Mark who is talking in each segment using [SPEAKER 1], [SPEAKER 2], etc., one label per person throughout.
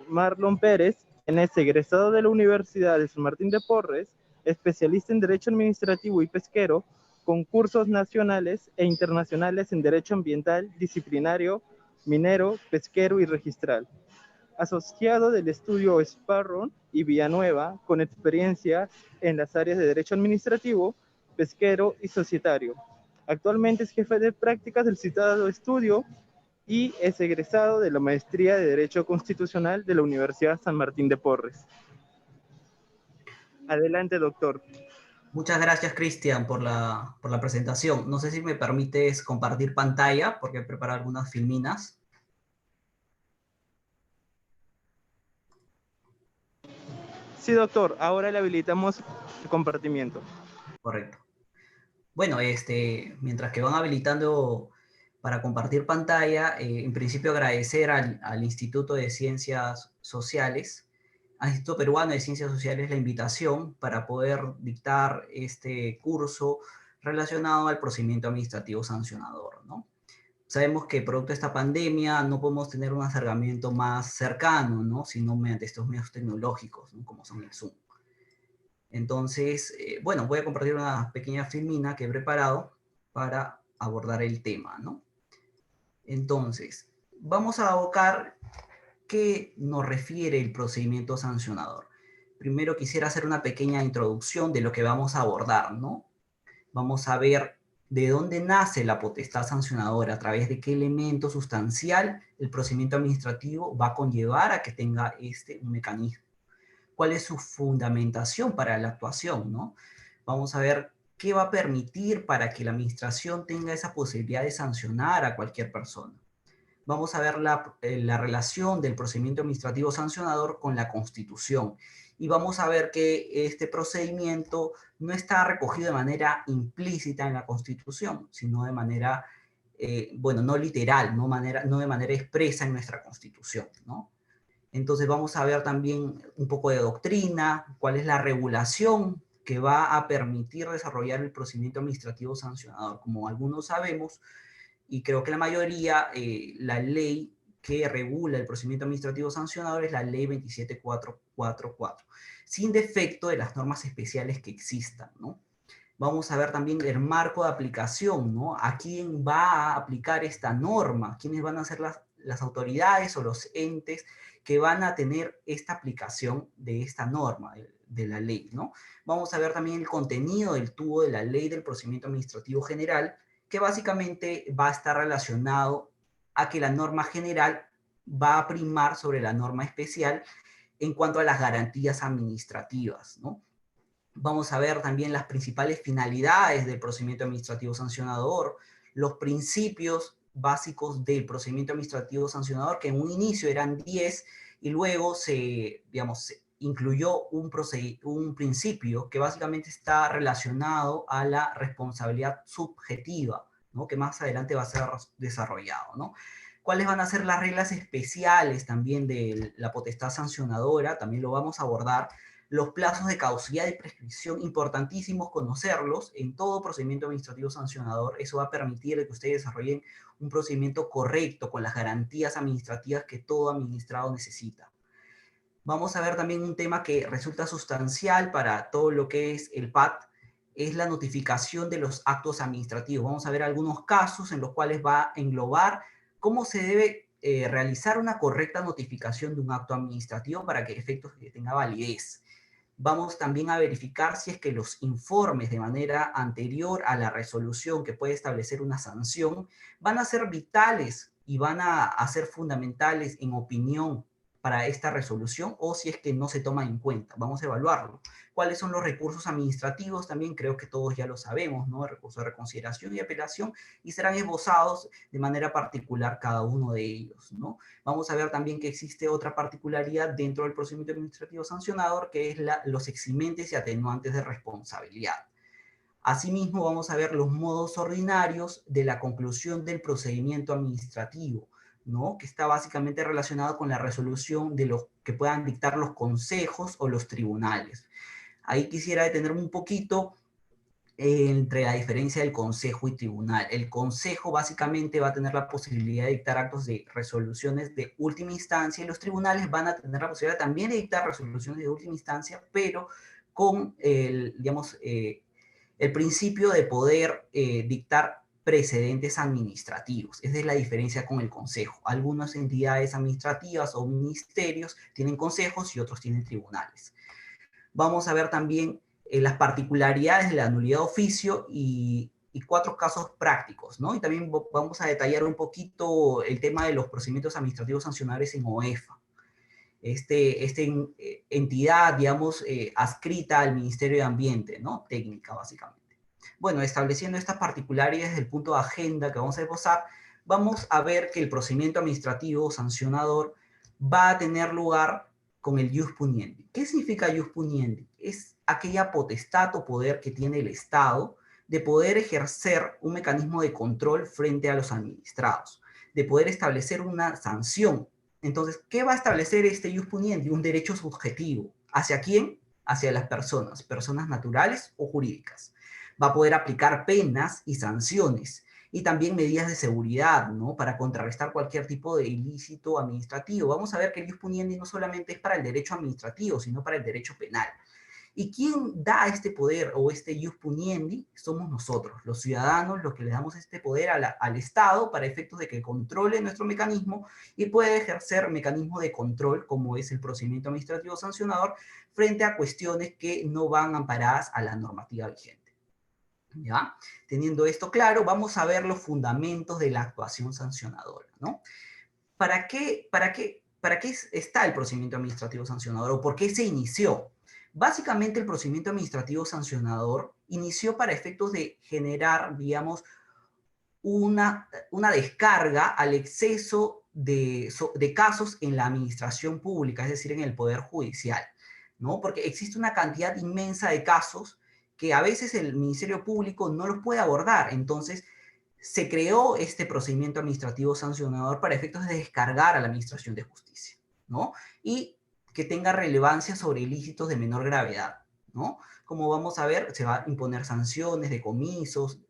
[SPEAKER 1] Marlon Pérez, quien es egresado de la Universidad de San Martín de Porres, especialista en Derecho Administrativo y Pesquero, con cursos nacionales e internacionales en Derecho Ambiental, Disciplinario, Minero, Pesquero y Registral. Asociado del estudio Sparron y Villanueva, con experiencias en las áreas de Derecho Administrativo, Pesquero y Societario. Actualmente es jefe de prácticas del citado estudio y es egresado de la Maestría de Derecho Constitucional de la Universidad San Martín de Porres. Adelante, doctor.
[SPEAKER 2] Muchas gracias, Cristian, por la presentación. No sé si me permites compartir pantalla, porque he preparado algunas filminas.
[SPEAKER 1] Sí, doctor, ahora le habilitamos el compartimiento.
[SPEAKER 2] Correcto. Bueno, mientras que van habilitando para compartir pantalla, en principio agradecer al Instituto de Ciencias Sociales, al Instituto Peruano de Ciencias Sociales, la invitación para poder dictar este curso relacionado al procedimiento administrativo sancionador, ¿no? Sabemos que producto de esta pandemia no podemos tener un acercamiento más cercano, ¿no? Sino mediante estos medios tecnológicos, ¿no? Como son el Zoom. Entonces, bueno, voy a compartir una pequeña filmina que he preparado para abordar el tema, ¿no? Entonces, vamos a abocar qué nos refiere el procedimiento sancionador. Primero quisiera hacer una pequeña introducción de lo que vamos a abordar, ¿no? Vamos a ver de dónde nace la potestad sancionadora, a través de qué elemento sustancial el procedimiento administrativo va a conllevar a que tenga un mecanismo. ¿Cuál es su fundamentación para la actuación, ¿no? Vamos a ver qué va a permitir para que la administración tenga esa posibilidad de sancionar a cualquier persona. Vamos a ver la relación del procedimiento administrativo sancionador con la Constitución. Y vamos a ver que este procedimiento no está recogido de manera implícita en la Constitución, sino de manera, bueno, no literal, no de manera expresa en nuestra Constitución, ¿no? Entonces vamos a ver también un poco de doctrina, cuál es la regulación que va a permitir desarrollar el procedimiento administrativo sancionador. Como algunos sabemos, y creo que la mayoría, la ley que regula el procedimiento administrativo sancionador es la ley 27444, sin defecto de las normas especiales que existan, ¿no? Vamos a ver también el marco de aplicación, ¿no? ¿A quién va a aplicar esta norma? ¿Quiénes van a ser las autoridades o los entes que van a tener esta aplicación de esta norma, de la ley, ¿no? Vamos a ver también el contenido del tubo de la ley del procedimiento administrativo general, que básicamente va a estar relacionado a que la norma general va a primar sobre la norma especial en cuanto a las garantías administrativas, ¿no? Vamos a ver también las principales finalidades del procedimiento administrativo sancionador, los principios básicos del procedimiento administrativo sancionador, que en un inicio eran 10 y luego se incluyó un principio que básicamente está relacionado a la responsabilidad subjetiva, ¿no? Que más adelante va a ser desarrollado, ¿no? ¿Cuáles van a ser las reglas especiales también de la potestad sancionadora? También lo vamos a abordar. Los plazos de caducidad y prescripción, importantísimos conocerlos en todo procedimiento administrativo sancionador. Eso va a permitir que ustedes desarrollen un procedimiento correcto con las garantías administrativas que todo administrado necesita. Vamos a ver también un tema que resulta sustancial para todo lo que es el PAT, es la notificación de los actos administrativos. Vamos a ver algunos casos en los cuales va a englobar cómo se debe realizar una correcta notificación de un acto administrativo para que efectos que tenga validez. Vamos también a verificar si es que los informes de manera anterior a la resolución que puede establecer una sanción van a ser vitales y van a ser fundamentales en opinión para esta resolución, o si es que no se toma en cuenta. Vamos a evaluarlo. ¿Cuáles son los recursos administrativos? También creo que todos ya lo sabemos, ¿no? Recursos de reconsideración y apelación, y serán esbozados de manera particular cada uno de ellos, ¿no? Vamos a ver también que existe otra particularidad dentro del procedimiento administrativo sancionador, que es los eximentes y atenuantes de responsabilidad. Asimismo, vamos a ver los modos ordinarios de la conclusión del procedimiento administrativo, ¿no? Que está básicamente relacionado con la resolución de los que puedan dictar los consejos o los tribunales. Ahí quisiera detenerme un poquito entre la diferencia del consejo y tribunal. El consejo básicamente va a tener la posibilidad de dictar actos de resoluciones de última instancia y los tribunales van a tener la posibilidad también de dictar resoluciones de última instancia, pero con el, digamos, el principio de poder dictar precedentes administrativos. Esa es la diferencia con el consejo. Algunas entidades administrativas o ministerios tienen consejos y otros tienen tribunales. Vamos a ver también las particularidades de la nulidad de oficio y 4 casos prácticos, ¿no? Y también vamos a detallar un poquito el tema de los procedimientos administrativos sancionadores en OEFA. Entidad, digamos, adscrita al Ministerio de Ambiente, ¿no? Técnica, básicamente. Bueno, estableciendo estas particularidades del punto de agenda que vamos a esbozar, vamos a ver que el procedimiento administrativo sancionador va a tener lugar con el ius puniendi. ¿Qué significa ius puniendi? Es aquella potestad o poder que tiene el Estado de poder ejercer un mecanismo de control frente a los administrados, de poder establecer una sanción. Entonces, ¿qué va a establecer este ius puniendi? Un derecho subjetivo. ¿Hacia quién? Hacia las personas, personas naturales o jurídicas. Va a poder aplicar penas y sanciones y también medidas de seguridad, ¿no? Para contrarrestar cualquier tipo de ilícito administrativo. Vamos a ver que el ius puniendi no solamente es para el derecho administrativo, sino para el derecho penal. ¿Y quién da este poder o este ius puniendi? Somos nosotros, los ciudadanos, los que le damos este poder al Estado para efectos de que controle nuestro mecanismo y puede ejercer mecanismo de control, como es el procedimiento administrativo sancionador, frente a cuestiones que no van amparadas a la normativa vigente. ¿Ya? Teniendo esto claro, vamos a ver los fundamentos de la actuación sancionadora, ¿no? ¿Para qué está el procedimiento administrativo sancionador o por qué se inició? Básicamente el procedimiento administrativo sancionador inició para efectos de generar, digamos, una descarga al exceso de casos en la administración pública, es decir, en el Poder Judicial, ¿no? Porque existe una cantidad inmensa de casos que a veces el Ministerio Público no los puede abordar. Entonces, se creó este procedimiento administrativo sancionador para efectos de descargar a la Administración de Justicia, ¿no? Y que tenga relevancia sobre ilícitos de menor gravedad, ¿no? Como vamos a ver, se va a imponer sanciones, decomisos,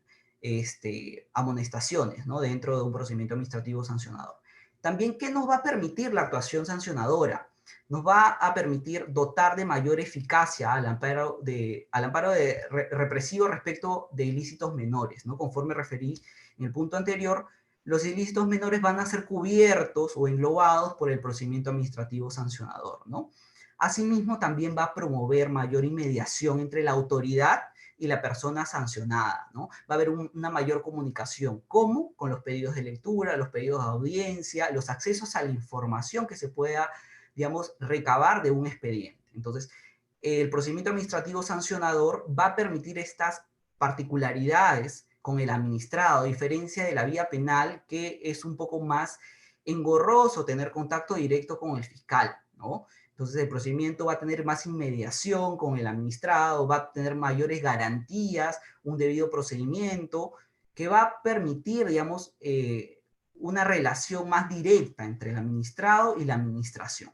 [SPEAKER 2] amonestaciones, ¿no? Dentro de un procedimiento administrativo sancionador. También, ¿qué nos va a permitir la actuación sancionadora? Nos va a permitir dotar de mayor eficacia al amparo represivo respecto de ilícitos menores, ¿no? Conforme referí en el punto anterior, los ilícitos menores van a ser cubiertos o englobados por el procedimiento administrativo sancionador, ¿no? Asimismo, también va a promover mayor inmediación entre la autoridad y la persona sancionada, ¿no? Va a haber una mayor comunicación. ¿Cómo? Con los pedidos de lectura, los pedidos de audiencia, los accesos a la información que se pueda, digamos, recabar de un expediente. Entonces, el procedimiento administrativo sancionador va a permitir estas particularidades con el administrado, a diferencia de la vía penal, que es un poco más engorroso tener contacto directo con el fiscal, ¿no? Entonces el procedimiento va a tener más inmediación con el administrado, va a tener mayores garantías, un debido procedimiento, que va a permitir, digamos, una relación más directa entre el administrado y la administración.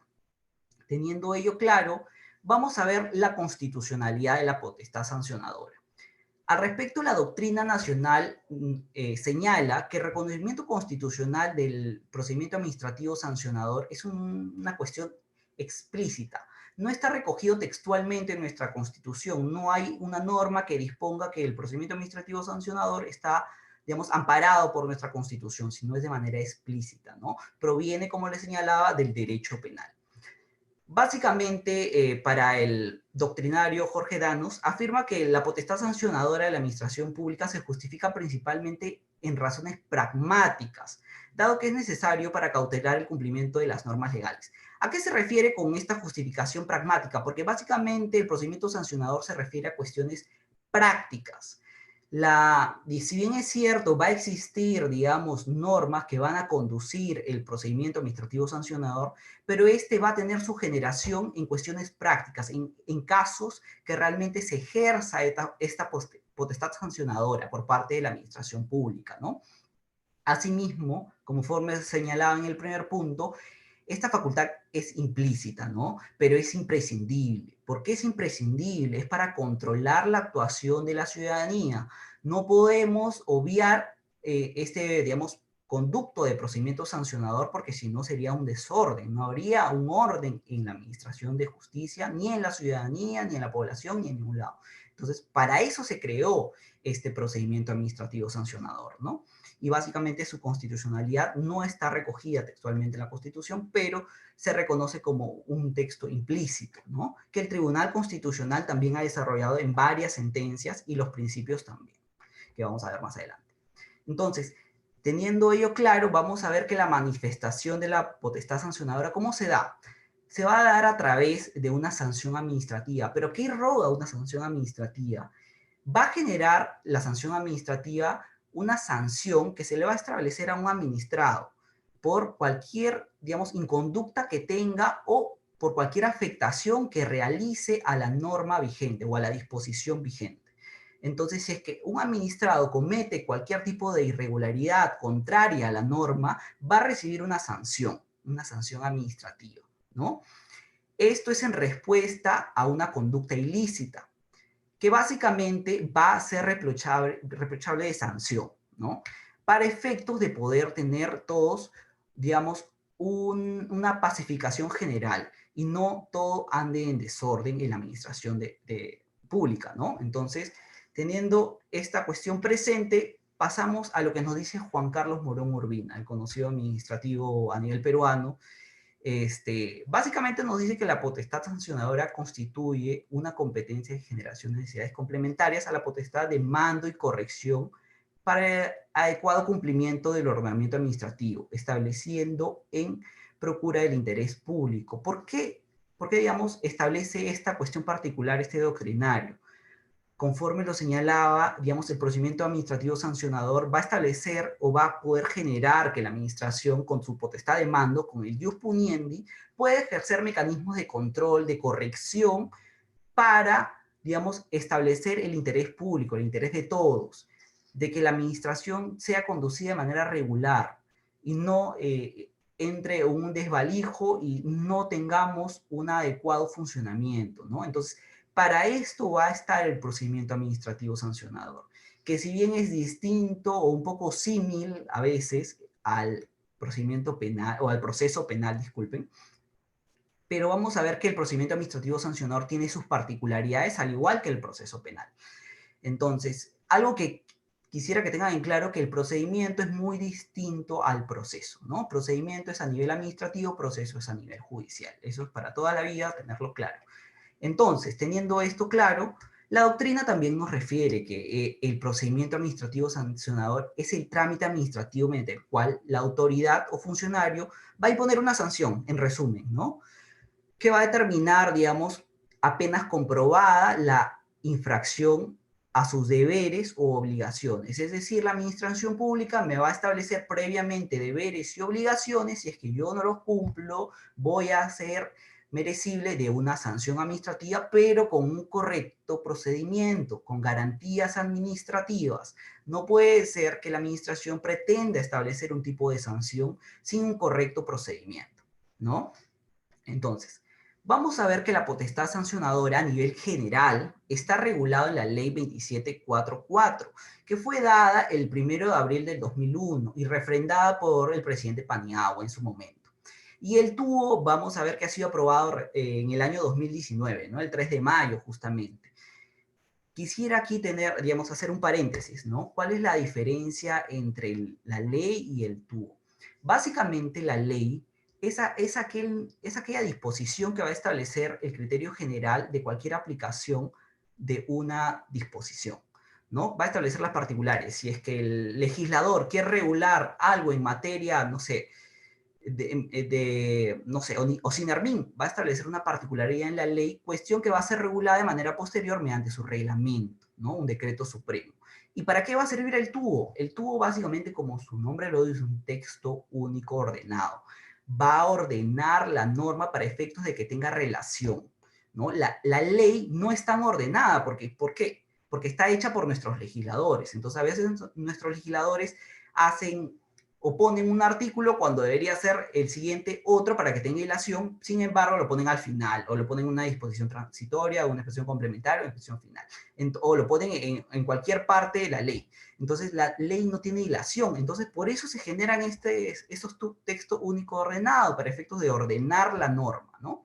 [SPEAKER 2] Teniendo ello claro, vamos a ver la constitucionalidad de la potestad sancionadora. Al respecto, la doctrina nacional señala que el reconocimiento constitucional del procedimiento administrativo sancionador es una cuestión explícita. No está recogido textualmente en nuestra Constitución. No hay una norma que disponga que el procedimiento administrativo sancionador está, digamos, amparado por nuestra Constitución, sino es de manera explícita, ¿no? Proviene, como les señalaba, del derecho penal. Básicamente, para el doctrinario Jorge Danos, afirma que la potestad sancionadora de la administración pública se justifica principalmente en razones pragmáticas, dado que es necesario para cautelar el cumplimiento de las normas legales. ¿A qué se refiere con esta justificación pragmática? Porque básicamente el procedimiento sancionador se refiere a cuestiones prácticas. Si bien es cierto, va a existir, digamos, normas que van a conducir el procedimiento administrativo sancionador, pero este va a tener su generación en cuestiones prácticas, en casos que realmente se ejerza esta potestad sancionadora por parte de la administración pública, ¿no? Asimismo, conforme señalaba en el primer punto, esta facultad es implícita, ¿no? Pero es imprescindible. ¿Por qué es imprescindible? Es para controlar la actuación de la ciudadanía. No podemos obviar digamos, conducto de procedimiento sancionador, porque si no sería un desorden, no habría un orden en la administración de justicia, ni en la ciudadanía, ni en la población, ni en ningún lado. Entonces, para eso se creó este procedimiento administrativo sancionador, ¿no? Y básicamente su constitucionalidad no está recogida textualmente en la Constitución, pero se reconoce como un texto implícito, ¿no? Que el Tribunal Constitucional también ha desarrollado en varias sentencias y los principios también, que vamos a ver más adelante. Entonces, teniendo ello claro, vamos a ver que la manifestación de la potestad sancionadora, ¿cómo se da? Se va a dar a través de una sanción administrativa. ¿Pero qué roga una sanción administrativa? Va a generar la sanción administrativa una sanción que se le va a establecer a un administrado por cualquier, digamos, inconducta que tenga o por cualquier afectación que realice a la norma vigente o a la disposición vigente. Entonces, si es que un administrado comete cualquier tipo de irregularidad contraria a la norma, va a recibir una sanción administrativa, ¿no? Esto es en respuesta a una conducta ilícita, que básicamente va a ser reprochable de sanción, ¿no? Para efectos de poder tener todos, digamos, una pacificación general y no todo ande en desorden en la administración pública, ¿no? Entonces, teniendo esta cuestión presente, pasamos a lo que nos dice Juan Carlos Morón Urbina, el conocido administrativo a nivel peruano. Básicamente nos dice que la potestad sancionadora constituye una competencia de generación de necesidades complementarias a la potestad de mando y corrección para el adecuado cumplimiento del ordenamiento administrativo, estableciendo en procura del interés público. ¿Por qué, digamos, establece esta cuestión particular, este doctrinario? Conforme lo señalaba, digamos, el procedimiento administrativo sancionador va a establecer o va a poder generar que la administración, con su potestad de mando, con el ius puniendi, puede ejercer mecanismos de control, de corrección, para, digamos, establecer el interés público, el interés de todos, de que la administración sea conducida de manera regular y no entre un desvalijo y no tengamos un adecuado funcionamiento, ¿no? Entonces, para esto va a estar el procedimiento administrativo sancionador, que si bien es distinto o un poco símil a veces al procedimiento penal, o al proceso penal, disculpen, pero vamos a ver que el procedimiento administrativo sancionador tiene sus particularidades, al igual que el proceso penal. Entonces, algo que quisiera que tengan en claro, que el procedimiento es muy distinto al proceso, ¿no? Procedimiento es a nivel administrativo, proceso es a nivel judicial. Eso es para toda la vida, tenerlo claro. Entonces, teniendo esto claro, la doctrina también nos refiere que el procedimiento administrativo sancionador es el trámite administrativo mediante el cual la autoridad o funcionario va a imponer una sanción, en resumen, ¿no? Que va a determinar, digamos, apenas comprobada la infracción a sus deberes o obligaciones. Es decir, la administración pública me va a establecer previamente deberes y obligaciones. Si es que yo no los cumplo, voy a ser merecible de una sanción administrativa, pero con un correcto procedimiento, con garantías administrativas. No puede ser que la administración pretenda establecer un tipo de sanción sin un correcto procedimiento, ¿no? Entonces, vamos a ver que la potestad sancionadora a nivel general está regulada en la Ley 2744, que fue dada el 1 de abril del 2001 y refrendada por el presidente Paniagua en su momento. Y el TUO, vamos a ver que ha sido aprobado en el año 2019, ¿no? El 3 de mayo, justamente. Quisiera aquí tener, digamos, hacer un paréntesis, ¿no? ¿Cuál es la diferencia entre la ley y el TUO? Básicamente, la ley es aquella disposición que va a establecer el criterio general de cualquier aplicación de una disposición, ¿no? Va a establecer las particulares. Si es que el legislador quiere regular algo en materia, no sé, no sé, o Sinermin va a establecer una particularidad en la ley, cuestión que va a ser regulada de manera posterior mediante su reglamento, ¿no? Un decreto supremo. ¿Y para qué va a servir el TUO? El TUO básicamente, como su nombre lo dice, es un texto único ordenado. Va a ordenar la norma para efectos de que tenga relación, ¿no? La ley no es tan ordenada, ¿por qué? Porque está hecha por nuestros legisladores. Entonces, a veces nuestros legisladores hacen o ponen un artículo cuando debería ser el siguiente otro para que tenga hilación, sin embargo lo ponen al final, o lo ponen en una disposición transitoria, una expresión complementaria, o una expresión final, o lo ponen en cualquier parte de la ley. Entonces la ley no tiene hilación, entonces por eso se generan estos textos únicos ordenados, para efectos de ordenar la norma, ¿no?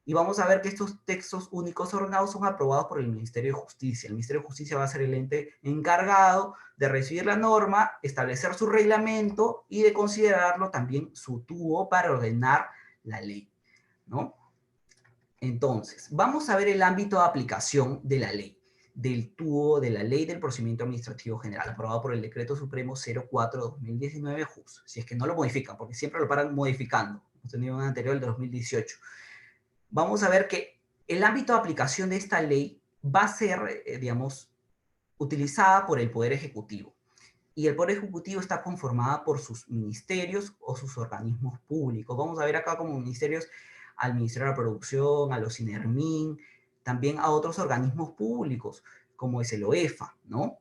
[SPEAKER 2] Y vamos a ver que estos textos únicos ordenados son aprobados por el Ministerio de Justicia. El Ministerio de Justicia va a ser el ente encargado de recibir la norma, establecer su reglamento y de considerarlo también su tubo para ordenar la ley, ¿no? Entonces, vamos a ver el ámbito de aplicación de la ley, del tubo de la Ley del Procedimiento Administrativo General, aprobado por el Decreto Supremo 04/2019 JUS, si es que no lo modifican, porque siempre lo paran modificando. Hemos tenido un anterior, el de 2018. Vamos a ver que el ámbito de aplicación de esta ley va a ser, digamos, utilizada por el Poder Ejecutivo. Y el Poder Ejecutivo está conformada por sus ministerios o sus organismos públicos. Vamos a ver acá como ministerios al Ministerio de la Producción, a los INERMIN, también a otros organismos públicos, como es el OEFA, ¿no?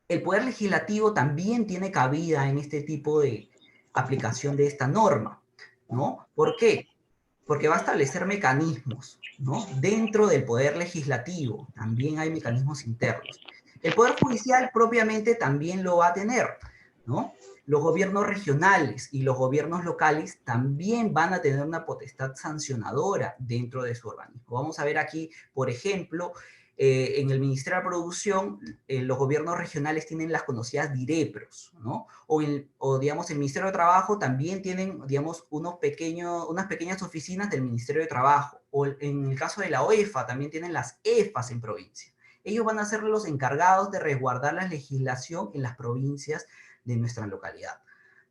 [SPEAKER 2] El Poder Legislativo también tiene cabida en este tipo de aplicación de esta norma, ¿no? ¿Por qué? Porque va a establecer mecanismos, ¿no? Dentro del Poder Legislativo también hay mecanismos internos. El Poder Judicial propiamente también lo va a tener, ¿no? Los gobiernos regionales y los gobiernos locales también van a tener una potestad sancionadora dentro de su organismo. Vamos a ver aquí, por ejemplo, en el Ministerio de la Producción, los gobiernos regionales tienen las conocidas DIREPROS, ¿no? O, digamos, el Ministerio de Trabajo también tienen, digamos, unas pequeñas oficinas del Ministerio de Trabajo. O en el caso de la OEFA, también tienen las EFAs en provincia. Ellos van a ser los encargados de resguardar la legislación en las provincias de nuestra localidad,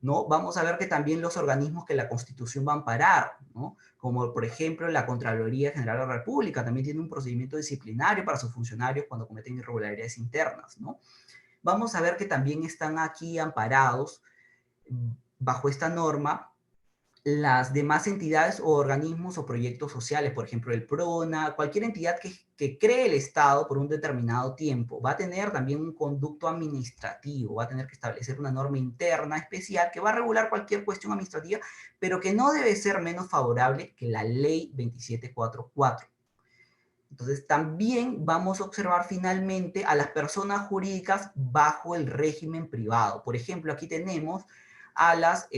[SPEAKER 2] ¿no? Vamos a ver que también los organismos que la Constitución va a amparar, ¿no? Como por ejemplo la Contraloría General de la República, también tiene un procedimiento disciplinario para sus funcionarios cuando cometen irregularidades internas, ¿no? Vamos a ver que también están aquí amparados bajo esta norma las demás entidades o organismos o proyectos sociales, por ejemplo el PRONA, cualquier entidad que cree el Estado por un determinado tiempo, va a tener también un conducto administrativo, va a tener que establecer una norma interna especial que va a regular cualquier cuestión administrativa, pero que no debe ser menos favorable que la Ley 2744. Entonces también vamos a observar finalmente a las personas jurídicas bajo el régimen privado. Por ejemplo, aquí tenemos a las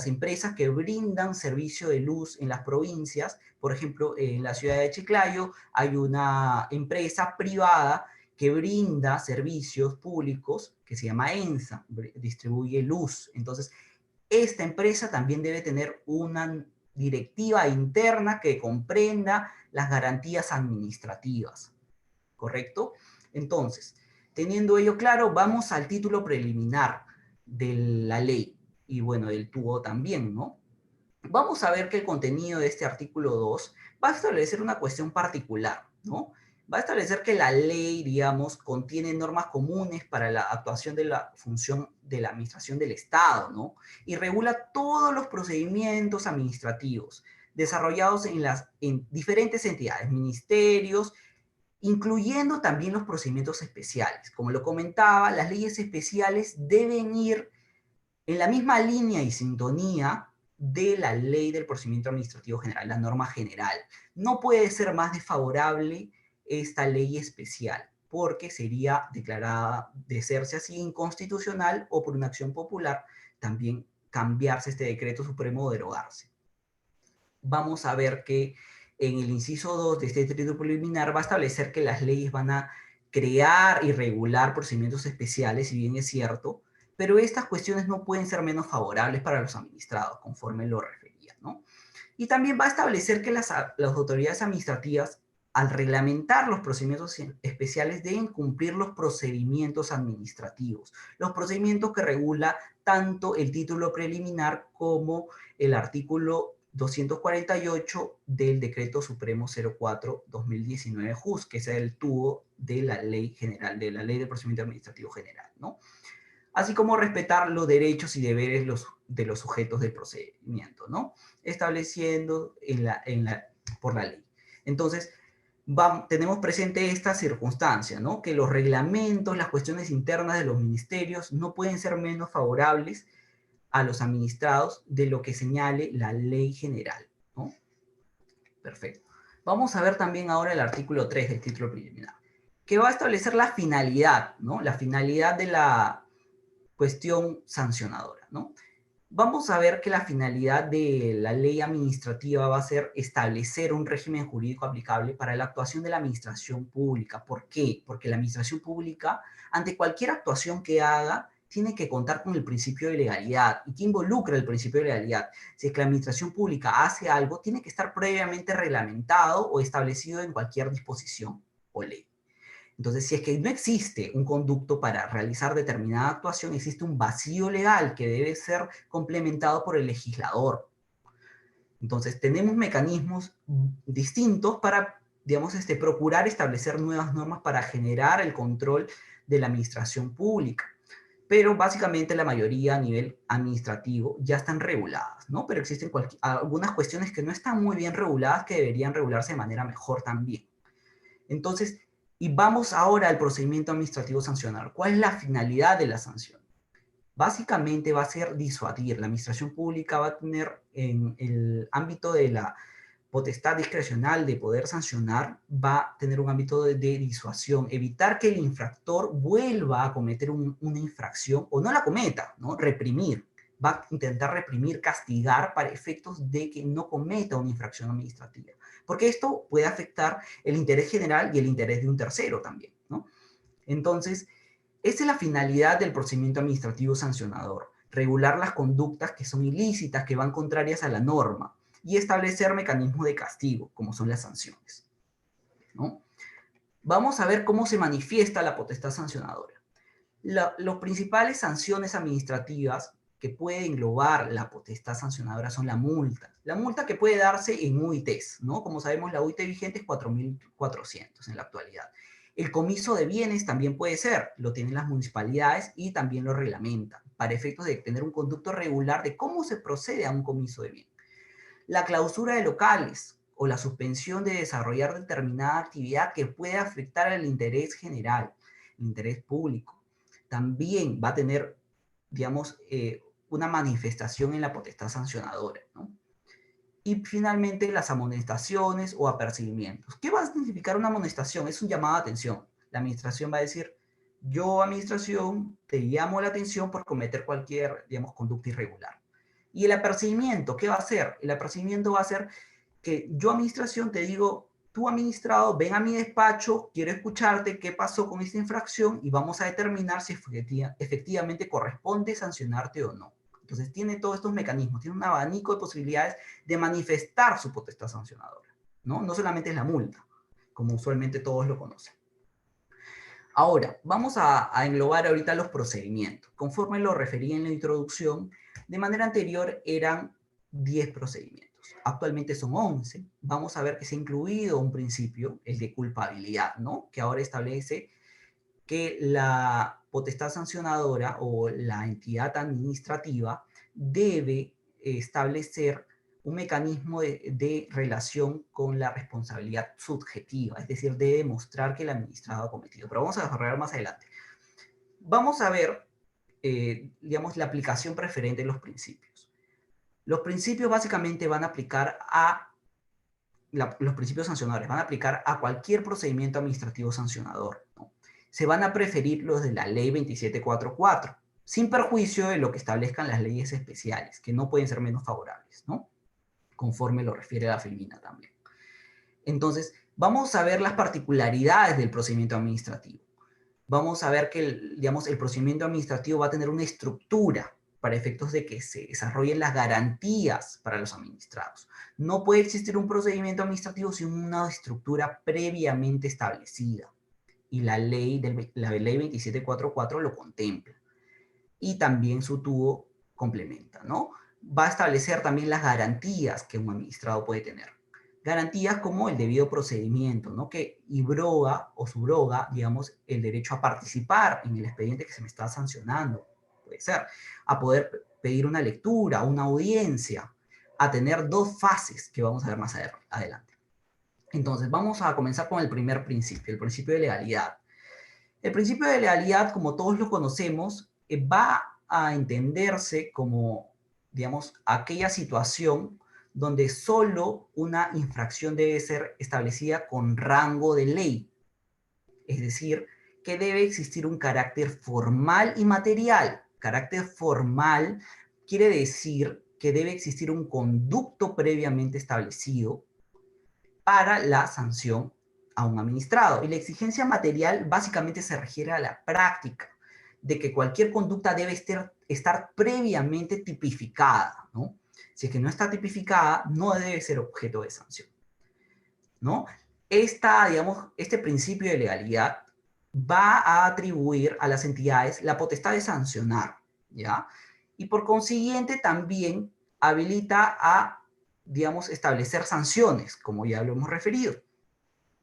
[SPEAKER 2] empresas que brindan servicio de luz en las provincias. Por ejemplo, en la ciudad de Chiclayo hay una empresa privada que brinda servicios públicos que se llama ENSA, distribuye luz. Entonces, esta empresa también debe tener una directiva interna que comprenda las garantías administrativas, ¿correcto? Entonces, teniendo ello claro, vamos al título preliminar de la ley, y bueno, del tubo también, ¿no? Vamos a ver que el contenido de este artículo 2 va a establecer una cuestión particular, ¿no? Va a establecer que la ley, digamos, contiene normas comunes para la actuación de la función de la administración del Estado, ¿no? Y regula todos los procedimientos administrativos desarrollados en diferentes entidades, ministerios, incluyendo también los procedimientos especiales. Como lo comentaba, las leyes especiales deben ir en la misma línea y sintonía de la Ley del Procedimiento Administrativo General, la norma general. No puede ser más desfavorable esta ley especial, porque sería declarada, de serse así, inconstitucional o por una acción popular, también cambiarse este decreto supremo o derogarse. Vamos a ver que en el inciso 2 de este decreto preliminar va a establecer que las leyes van a crear y regular procedimientos especiales, si bien es cierto, pero estas cuestiones no pueden ser menos favorables para los administrados, conforme lo refería, ¿no? Y también va a establecer que las autoridades administrativas, al reglamentar los procedimientos especiales, deben cumplir los procedimientos administrativos, los procedimientos que regula tanto el título preliminar como el artículo 248 del Decreto Supremo 04/2019 JUS, que es el tubo de la Ley General, de la Ley de Procedimiento Administrativo General, ¿no? Así como respetar los derechos y deberes de los sujetos del procedimiento, ¿no? Estableciendo por la ley. Entonces, tenemos presente esta circunstancia, ¿no? Que los reglamentos, las cuestiones internas de los ministerios no pueden ser menos favorables a los administrados de lo que señale la ley general, ¿no? Perfecto. Vamos a ver también ahora el artículo 3 del título preliminar, que va a establecer la finalidad, ¿no? La finalidad de la cuestión sancionadora, ¿no? Vamos a ver que la finalidad de la ley administrativa va a ser establecer un régimen jurídico aplicable para la actuación de la administración pública. ¿Por qué? Porque la administración pública, ante cualquier actuación que haga, tiene que contar con el principio de legalidad. ¿Y qué involucra el principio de legalidad? Si es que la administración pública hace algo, tiene que estar previamente reglamentado o establecido en cualquier disposición o ley. Entonces, si es que no existe un conducto para realizar determinada actuación, existe un vacío legal que debe ser complementado por el legislador. Entonces, tenemos mecanismos distintos para, digamos, procurar establecer nuevas normas para generar el control de la administración pública. Pero básicamente la mayoría a nivel administrativo ya están reguladas, ¿no? Pero existen algunas cuestiones que no están muy bien reguladas que deberían regularse de manera mejor también. Entonces, y vamos ahora al procedimiento administrativo sancionador. ¿Cuál es la finalidad de la sanción? Básicamente va a ser disuadir. La administración pública va a tener en el ámbito de la potestad discrecional de poder sancionar, va a tener un ámbito de disuasión, evitar que el infractor vuelva a cometer una infracción o no la cometa, ¿no? Reprimir. Va a intentar reprimir, castigar para efectos de que no cometa una infracción administrativa. Porque esto puede afectar el interés general y el interés de un tercero también, ¿no? Entonces, esa es la finalidad del procedimiento administrativo sancionador, regular las conductas que son ilícitas, que van contrarias a la norma, y establecer mecanismos de castigo, como son las sanciones, ¿no? Vamos a ver cómo se manifiesta la potestad sancionadora. Las principales sanciones administrativas que puede englobar la potestad sancionadora son la multa. La multa que puede darse en UITs, ¿no? Como sabemos, la UIT vigente es 4.400 en la actualidad. El comiso de bienes también puede ser, lo tienen las municipalidades y también lo reglamentan, para efectos de tener un conducto regular de cómo se procede a un comiso de bienes. La clausura de locales o la suspensión de desarrollar determinada actividad que puede afectar al interés general, el interés público, también va a tener, digamos, una manifestación en la potestad sancionadora, ¿no? Y finalmente las amonestaciones o apercibimientos. ¿Qué va a significar una amonestación? Es un llamado de atención. La administración va a decir, yo administración te llamo la atención por cometer cualquier, digamos, conducta irregular. Y el apercibimiento, ¿qué va a hacer? El apercibimiento va a ser que yo administración te digo, tú administrado, ven a mi despacho, quiero escucharte qué pasó con esta infracción y vamos a determinar si efectivamente corresponde sancionarte o no. Entonces tiene todos estos mecanismos, tiene un abanico de posibilidades de manifestar su potestad sancionadora, ¿no? No solamente es la multa, como usualmente todos lo conocen. Ahora, vamos a englobar ahorita los procedimientos. Conforme lo referí en la introducción, de manera anterior eran 10 procedimientos. Actualmente son 11. Vamos a ver que se ha incluido un principio, el de culpabilidad, ¿no? Que ahora establece que la potestad sancionadora o la entidad administrativa debe establecer un mecanismo de relación con la responsabilidad subjetiva, es decir, debe demostrar que el administrado ha cometido. Pero vamos a desarrollar más adelante. Vamos a ver, digamos, la aplicación preferente de los principios. Los principios básicamente van a aplicar a los principios sancionadores, van a aplicar a cualquier procedimiento administrativo sancionador, ¿no? Se van a preferir los de la ley 2744, sin perjuicio de lo que establezcan las leyes especiales, que no pueden ser menos favorables, ¿no? Conforme lo refiere la FEMINA también. Entonces, vamos a ver las particularidades del procedimiento administrativo. Vamos a ver que, digamos, el procedimiento administrativo va a tener una estructura para efectos de que se desarrollen las garantías para los administrados. No puede existir un procedimiento administrativo sin una estructura previamente establecida. Y la ley 2744 lo contempla. Y también su tubo complementa, ¿no? Va a establecer también las garantías que un administrado puede tener. Garantías como el debido procedimiento, ¿no? Que subroga, digamos, el derecho a participar en el expediente que se me está sancionando. Puede ser. A poder pedir una lectura, una audiencia. A tener dos fases que vamos a ver más adelante. Entonces, vamos a comenzar con el primer principio, el principio de legalidad. El principio de legalidad, como todos lo conocemos, va a entenderse como, digamos, aquella situación donde solo una infracción debe ser establecida con rango de ley. Es decir, que debe existir un carácter formal y material. Carácter formal quiere decir que debe existir un conducto previamente establecido para la sanción a un administrado. Y la exigencia material básicamente se refiere a la práctica de que cualquier conducta debe estar previamente tipificada, ¿no? Si es que no está tipificada, no debe ser objeto de sanción, ¿no? Digamos, este principio de legalidad va a atribuir a las entidades la potestad de sancionar, ¿ya? Y por consiguiente también habilita a, digamos, establecer sanciones, como ya lo hemos referido.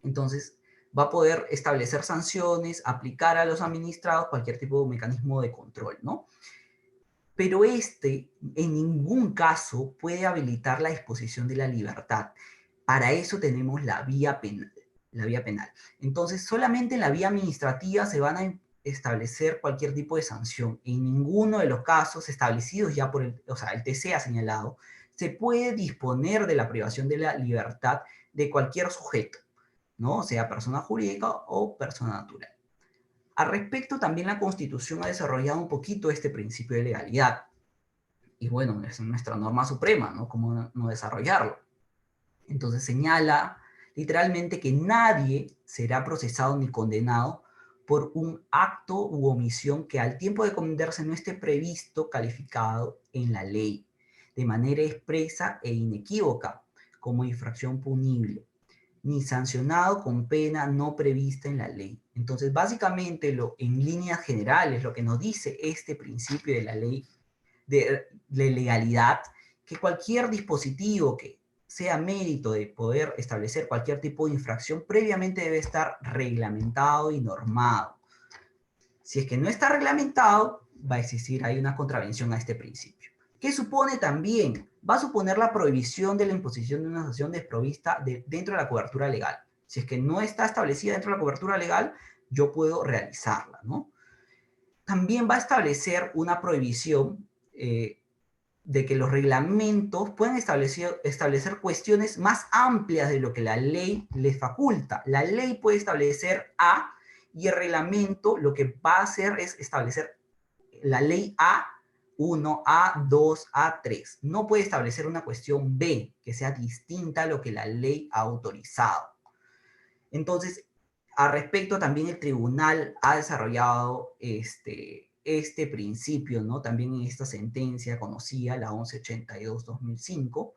[SPEAKER 2] Entonces, va a poder establecer sanciones, aplicar a los administrados cualquier tipo de mecanismo de control, ¿no? Pero en ningún caso puede habilitar la disposición de la libertad. Para eso tenemos la vía penal. La vía penal. Entonces, solamente en la vía administrativa se van a establecer cualquier tipo de sanción. En ninguno de los casos establecidos ya por el TC ha señalado, se puede disponer de la privación de la libertad de cualquier sujeto, ¿no? Sea persona jurídica o persona natural. Al respecto, también la Constitución ha desarrollado un poquito este principio de legalidad. Y bueno, es nuestra norma suprema, ¿no? ¿Cómo no desarrollarlo? Entonces señala literalmente que nadie será procesado ni condenado por un acto u omisión que al tiempo de cometerse no esté previsto, calificado en la ley, de manera expresa e inequívoca, como infracción punible, ni sancionado con pena no prevista en la ley. Entonces, básicamente, en líneas generales, lo que nos dice este principio de la ley de legalidad, que cualquier dispositivo que sea mérito de poder establecer cualquier tipo de infracción, previamente debe estar reglamentado y normado. Si es que no está reglamentado, va a existir ahí una contravención a este principio. ¿Qué supone también? Va a suponer la prohibición de la imposición de una sanción desprovista dentro de la cobertura legal. Si es que no está establecida dentro de la cobertura legal, yo puedo realizarla, ¿no? También va a establecer una prohibición de que los reglamentos pueden establecer cuestiones más amplias de lo que la ley les faculta. La ley puede establecer A y el reglamento lo que va a hacer es establecer la ley A1, A2, A3. No puede establecer una cuestión B que sea distinta a lo que la ley ha autorizado. Entonces, al respecto, también el tribunal ha desarrollado este principio, ¿no? También en esta sentencia conocida, la 1182-2005,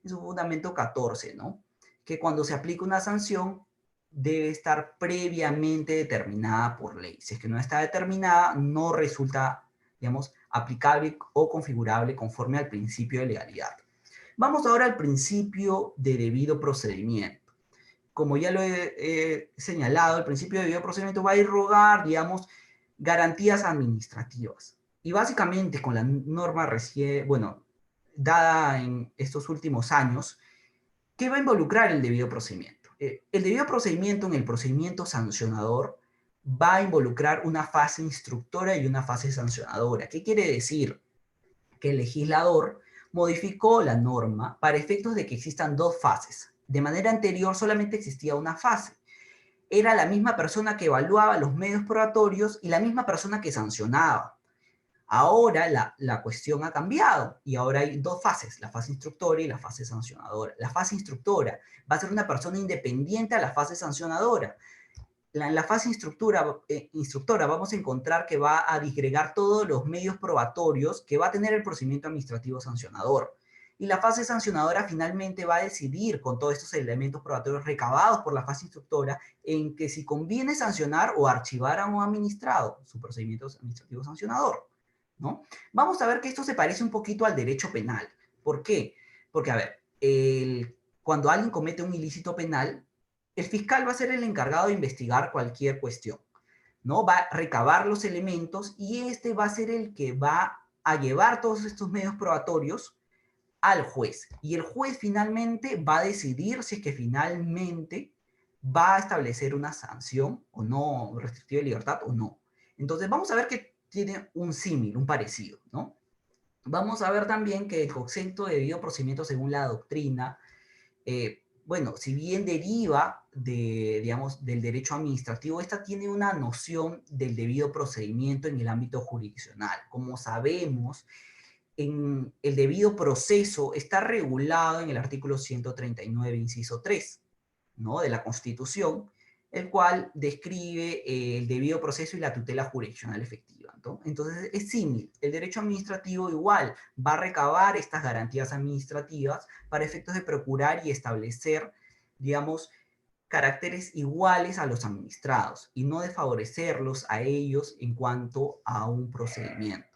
[SPEAKER 2] en su fundamento 14, ¿no? Que cuando se aplica una sanción debe estar previamente determinada por ley. Si es que no está determinada, no resulta, digamos, aplicable o configurable conforme al principio de legalidad. Vamos ahora al principio de debido procedimiento. Como ya lo he señalado, el principio de debido procedimiento va a irrogar, digamos, garantías administrativas. Y básicamente con la norma recién, bueno, dada en estos últimos años, ¿qué va a involucrar el debido procedimiento? El debido procedimiento en el procedimiento sancionador va a involucrar una fase instructora y una fase sancionadora. ¿Qué quiere decir? Que el legislador modificó la norma para efectos de que existan dos fases. De manera anterior solamente existía una fase. Era la misma persona que evaluaba los medios probatorios y la misma persona que sancionaba. Ahora la cuestión ha cambiado y ahora hay dos fases, la fase instructora y la fase sancionadora. La fase instructora va a ser una persona independiente a la fase sancionadora. En la fase instructora vamos a encontrar que va a disgregar todos los medios probatorios que va a tener el procedimiento administrativo sancionador. Y la fase sancionadora finalmente va a decidir con todos estos elementos probatorios recabados por la fase instructora en que si conviene sancionar o archivar a un administrado su procedimiento administrativo sancionador, ¿no? Vamos a ver que esto se parece un poquito al derecho penal. ¿Por qué? Porque, a ver, cuando alguien comete un ilícito penal, el fiscal va a ser el encargado de investigar cualquier cuestión, ¿no? Va a recabar los elementos y este va a ser el que va a llevar todos estos medios probatorios al juez. Y el juez finalmente va a decidir si es que finalmente va a establecer una sanción o no, restrictiva de libertad o no. Entonces vamos a ver que tiene un símil, un parecido, ¿no? Vamos a ver también que el concepto de debido procedimiento según la doctrina, bueno, si bien deriva de, digamos, del derecho administrativo, esta tiene una noción del debido procedimiento en el ámbito jurisdiccional. Como sabemos, en el debido proceso está regulado en el artículo 139, inciso 3, ¿no?, de la Constitución, el cual describe el debido proceso y la tutela jurisdiccional efectiva, ¿no? Entonces es similar. El derecho administrativo igual va a recabar estas garantías administrativas para efectos de procurar y establecer, digamos, caracteres iguales a los administrados y no desfavorecerlos a ellos en cuanto a un procedimiento,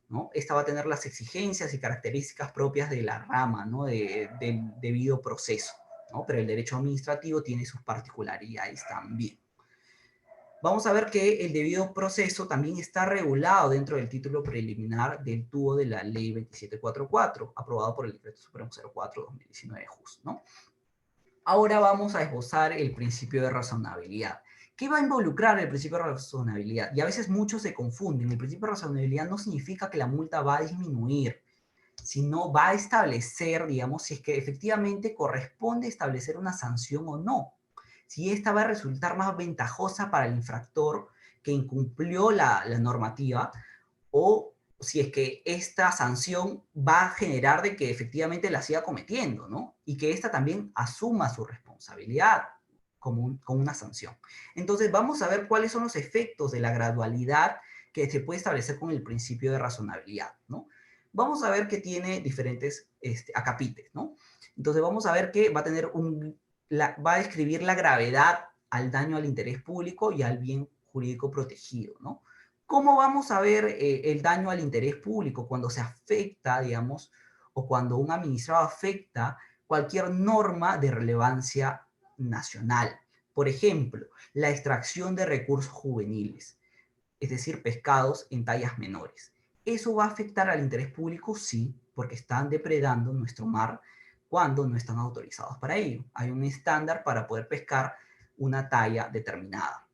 [SPEAKER 2] ¿no? Esta va a tener las exigencias y características propias de la rama, ¿no?, del debido proceso, ¿no? Pero el derecho administrativo tiene sus particularidades también. Vamos a ver que el debido proceso también está regulado dentro del título preliminar del TUO de la Ley 2744, aprobado por el Decreto Supremo 04/2019 justo, ¿no? Ahora vamos a esbozar el principio de razonabilidad. ¿Qué va a involucrar el principio de razonabilidad? Y a veces muchos se confunden. El principio de razonabilidad no significa que la multa va a disminuir, sino va a establecer, digamos, si es que efectivamente corresponde establecer una sanción o no. Si esta va a resultar más ventajosa para el infractor que incumplió la normativa, o si es que esta sanción va a generar de que efectivamente la siga cometiendo, ¿no? Y que ésta también asuma su responsabilidad con una sanción. Entonces vamos a ver cuáles son los efectos de la gradualidad que se puede establecer con el principio de razonabilidad, ¿no? Vamos a ver que tiene diferentes acapites, ¿no? Entonces vamos a ver que va a tener va a describir la gravedad al daño al interés público y al bien jurídico protegido, ¿no? ¿Cómo vamos a ver el daño al interés público cuando se afecta, digamos, o cuando un administrado afecta cualquier norma de relevancia nacional? Por ejemplo, la extracción de recursos juveniles, es decir, pescados en tallas menores. ¿Eso va a afectar al interés público? Sí, porque están depredando nuestro mar cuando no están autorizados para ello. Hay un estándar para poder pescar una talla determinada.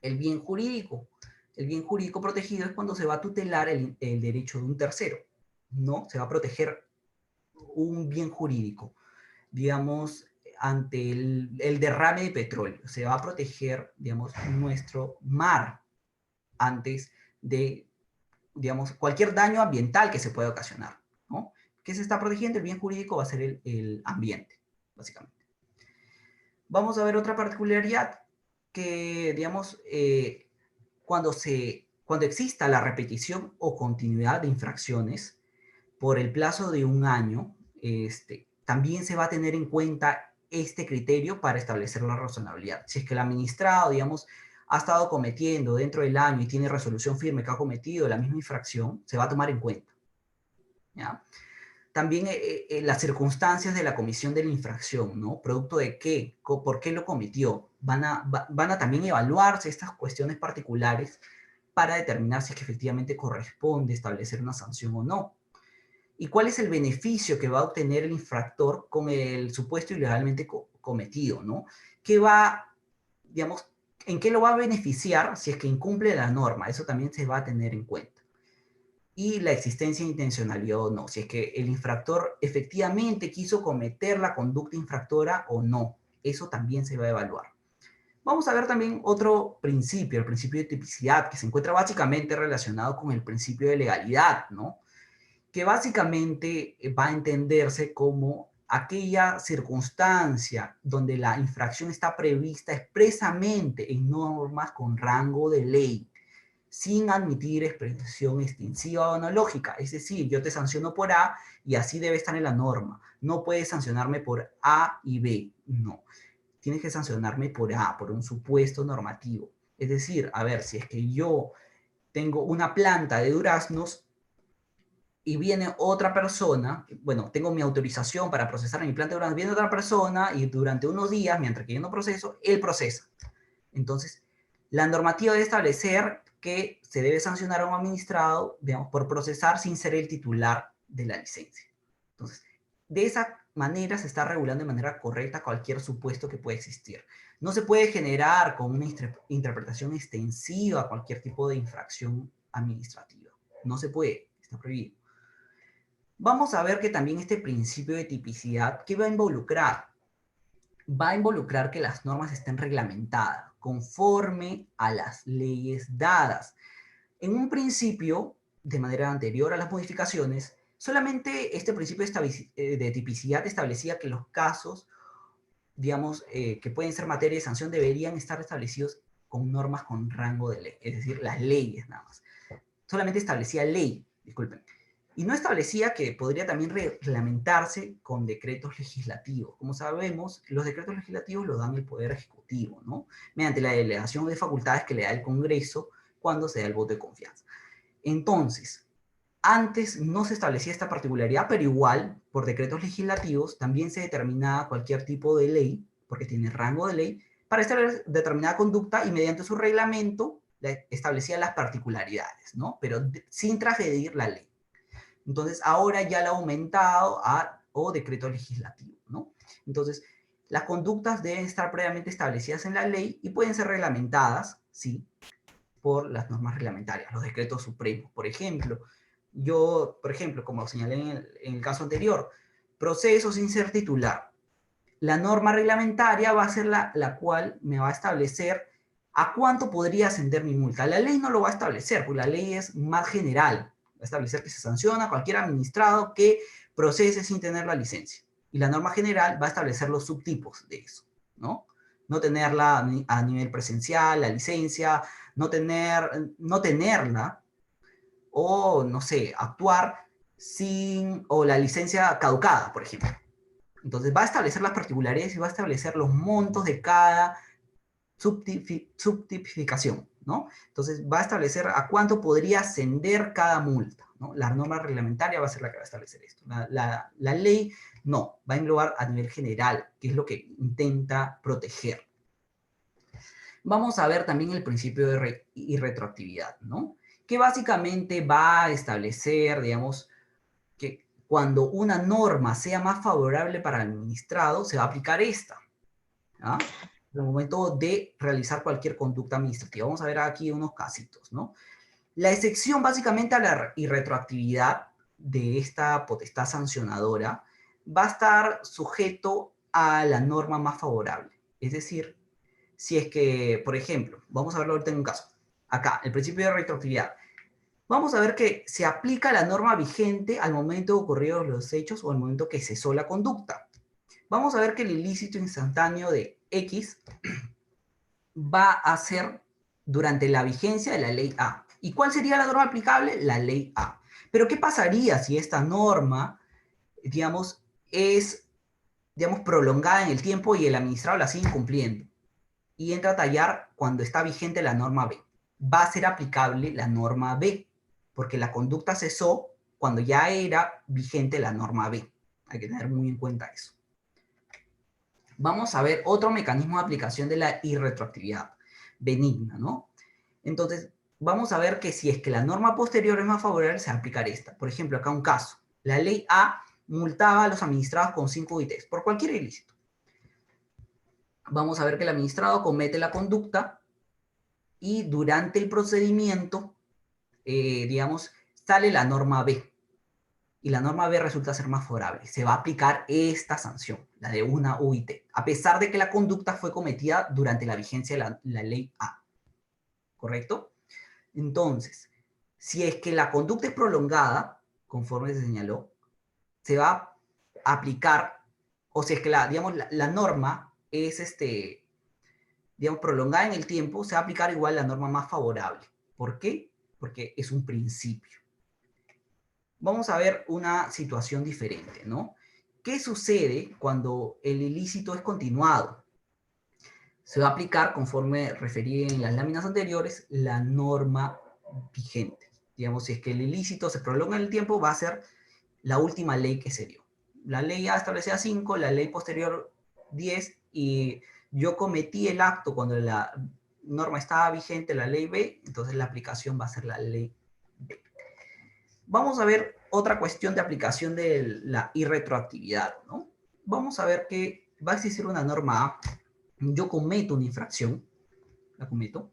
[SPEAKER 2] El bien jurídico. El bien jurídico protegido es cuando se va a tutelar el derecho de un tercero, ¿no? Se va a proteger un bien jurídico, digamos, ante el derrame de petróleo. Se va a proteger, digamos, nuestro mar antes de, digamos, cualquier daño ambiental que se pueda ocasionar, ¿no? ¿Qué se está protegiendo? El bien jurídico va a ser el ambiente, básicamente. Vamos a ver otra particularidad que, digamos, cuando exista la repetición o continuidad de infracciones por el plazo de un año, también se va a tener en cuenta este criterio para establecer la razonabilidad. Si es que el administrado, digamos, ha estado cometiendo dentro del año y tiene resolución firme que ha cometido la misma infracción, se va a tomar en cuenta, ¿ya? También las circunstancias de la comisión de la infracción, ¿no? Producto de qué, por qué lo cometió. Van a también evaluarse estas cuestiones particulares para determinar si es que efectivamente corresponde establecer una sanción o no. ¿Y cuál es el beneficio que va a obtener el infractor con el supuesto ilegalmente cometido, ¿no? ¿Qué va, digamos, en qué lo va a beneficiar si es que incumple la norma? Eso también se va a tener en cuenta. Y la existencia de intencionalidad o no, si es que el infractor efectivamente quiso cometer la conducta infractora o no. Eso también se va a evaluar. Vamos a ver también otro principio, el principio de tipicidad, que se encuentra básicamente relacionado con el principio de legalidad, ¿no? Que básicamente va a entenderse como aquella circunstancia donde la infracción está prevista expresamente en normas con rango de ley, sin admitir expresión extensiva o analógica. Es decir, yo te sanciono por A y así debe estar en la norma. No puedes sancionarme por A y B. No. Tienes que sancionarme por A, por un supuesto normativo. Es decir, a ver, si es que yo tengo una planta de duraznos y viene otra persona, bueno, tengo mi autorización para procesar mi planta de duraznos, viene otra persona y durante unos días, mientras que yo no proceso, él procesa. Entonces, la normativa debe establecer que se debe sancionar a un administrado, digamos, por procesar sin ser el titular de la licencia. Entonces, de esa manera se está regulando de manera correcta cualquier supuesto que pueda existir. No se puede generar con una interpretación extensiva cualquier tipo de infracción administrativa. No se puede, está prohibido. Vamos a ver que también este principio de tipicidad, ¿qué va a involucrar? Va a involucrar que las normas estén reglamentadas conforme a las leyes dadas. En un principio, de manera anterior a las modificaciones, solamente este principio de tipicidad establecía que los casos, digamos, que pueden ser materia de sanción deberían estar establecidos con normas con rango de ley, es decir, las leyes nada más. Solamente establecía ley, disculpen. Y no establecía que podría también reglamentarse con decretos legislativos. Como sabemos, los decretos legislativos los dan el Poder Ejecutivo, ¿no? Mediante la delegación de facultades que le da el Congreso cuando se da el voto de confianza. Entonces, antes no se establecía esta particularidad, pero igual, por decretos legislativos, también se determinaba cualquier tipo de ley, porque tiene rango de ley, para establecer determinada conducta y mediante su reglamento establecía las particularidades, ¿no? Pero sin transgredir la ley. Entonces, ahora ya lo ha aumentado o decreto legislativo, ¿no? Entonces, las conductas deben estar previamente establecidas en la ley y pueden ser reglamentadas, sí, por las normas reglamentarias, los decretos supremos. Por ejemplo, como señalé en el caso anterior, proceso sin ser titular. La norma reglamentaria va a ser la cual me va a establecer a cuánto podría ascender mi multa. La ley no lo va a establecer, porque la ley es más general. Va a establecer que se sanciona a cualquier administrado que procese sin tener la licencia. Y la norma general va a establecer los subtipos de eso, ¿no? No tenerla a nivel presencial, la licencia, no tenerla, o, no sé, actuar o la licencia caducada, por ejemplo. Entonces va a establecer las particularidades y va a establecer los montos de cada subtipificación, ¿no? Entonces va a establecer a cuánto podría ascender cada multa, ¿no? La norma reglamentaria va a ser la que va a establecer esto. La ley no, va a englobar a nivel general, que es lo que intenta proteger. Vamos a ver también el principio de irretroactividad, ¿no? Que básicamente va a establecer, digamos, que cuando una norma sea más favorable para el administrado, se va a aplicar esta, ¿ah? En el momento de realizar cualquier conducta administrativa. Vamos a ver aquí unos casitos, ¿no? La excepción básicamente a la irretroactividad de esta potestad sancionadora va a estar sujeto a la norma más favorable. Es decir, si es que, por ejemplo, vamos a verlo ahorita en un caso. Acá, el principio de retroactividad. Vamos a ver que se aplica la norma vigente al momento de ocurridos los hechos o al momento que cesó la conducta. Vamos a ver que el ilícito instantáneo de X va a ser durante la vigencia de la ley A. ¿Y cuál sería la norma aplicable? La ley A. Pero ¿qué pasaría si esta norma, digamos, es, digamos, prolongada en el tiempo y el administrado la sigue incumpliendo? Y entra a tallar cuando está vigente la norma B. Va a ser aplicable la norma B, porque la conducta cesó cuando ya era vigente la norma B. Hay que tener muy en cuenta eso. Vamos a ver otro mecanismo de aplicación de la irretroactividad benigna, ¿no? Entonces, vamos a ver que si es que la norma posterior es más favorable, se va a aplicar esta. Por ejemplo, acá un caso. La ley A multaba a los administrados con 5 UITs por cualquier ilícito. Vamos a ver que el administrado comete la conducta y durante el procedimiento, digamos, sale la norma B. Y la norma B resulta ser más favorable. Se va a aplicar esta sanción, la de una UIT, a pesar de que la conducta fue cometida durante la vigencia de la ley A. ¿Correcto? Entonces, si es que la conducta es prolongada, conforme se señaló, se va a aplicar, o si es que digamos, la norma es digamos, prolongada en el tiempo, se va a aplicar igual la norma más favorable. ¿Por qué? Porque es un principio. Vamos a ver una situación diferente, ¿no? ¿Qué sucede cuando el ilícito es continuado? Se va a aplicar, conforme referí en las láminas anteriores, la norma vigente. Digamos, si es que el ilícito se prolonga en el tiempo, va a ser la última ley que se dio. La ley A establecía 5, la ley posterior 10, y yo cometí el acto cuando la norma estaba vigente, la ley B, entonces la aplicación va a ser la ley B. Vamos a ver otra cuestión de aplicación de la irretroactividad, ¿no? Vamos a ver que va a existir una norma A, yo cometo una infracción, la cometo,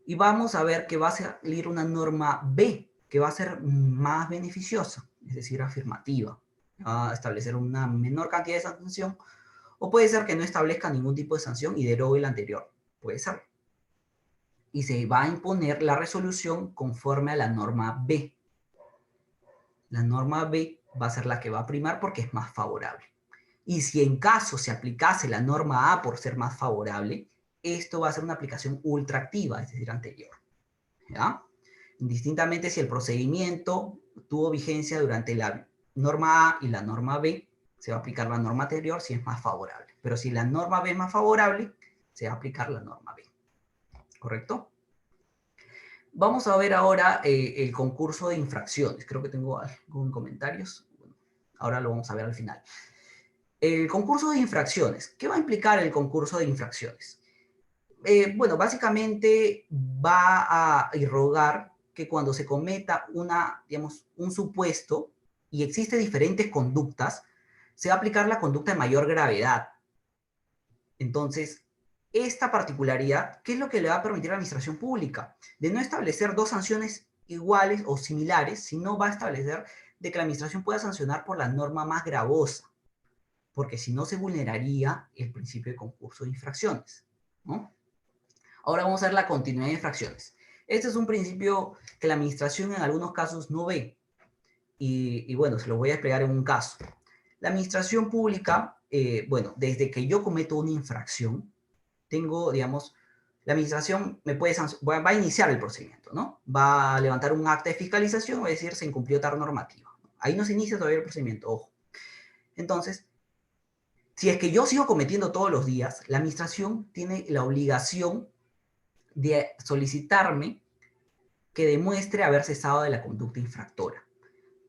[SPEAKER 2] y vamos a ver que va a salir una norma B, que va a ser más beneficiosa, es decir, afirmativa. Va a establecer una menor cantidad de sanción, o puede ser que no establezca ningún tipo de sanción y derogue la anterior. Puede ser. Y se va a imponer la resolución conforme a la norma B. La norma B va a ser la que va a primar porque es más favorable. Y si en caso se aplicase la norma A por ser más favorable, esto va a ser una aplicación ultraactiva, es decir, anterior. ¿Ya? Indistintamente si el procedimiento tuvo vigencia durante la norma A y la norma B, se va a aplicar la norma anterior si es más favorable. Pero si la norma B es más favorable, se va a aplicar la norma B. ¿Correcto? Vamos a ver ahora el concurso de infracciones. Creo que tengo algún comentarios. Bueno, ahora lo vamos a ver al final. El concurso de infracciones. ¿Qué va a implicar el concurso de infracciones? Bueno, básicamente va a irrogar que cuando se cometa digamos, un supuesto y existe diferentes conductas, se va a aplicar la conducta de mayor gravedad. Entonces, esta particularidad, ¿qué es lo que le va a permitir a la administración pública? De no establecer dos sanciones iguales o similares, sino va a establecer de que la administración pueda sancionar por la norma más gravosa, porque si no se vulneraría el principio de concurso de infracciones, ¿no? Ahora vamos a ver la continuidad de infracciones. Este es un principio que la administración en algunos casos no ve. Y bueno, se lo voy a explicar en un caso. La administración pública, bueno, desde que yo cometo una infracción, tengo, digamos, la administración va a iniciar el procedimiento, ¿no? Va a levantar un acta de fiscalización, va a decir, se incumplió tal normativa. Ahí no se inicia todavía el procedimiento, ojo. Entonces, si es que yo sigo cometiendo todos los días, la administración tiene la obligación de solicitarme que demuestre haber cesado de la conducta infractora,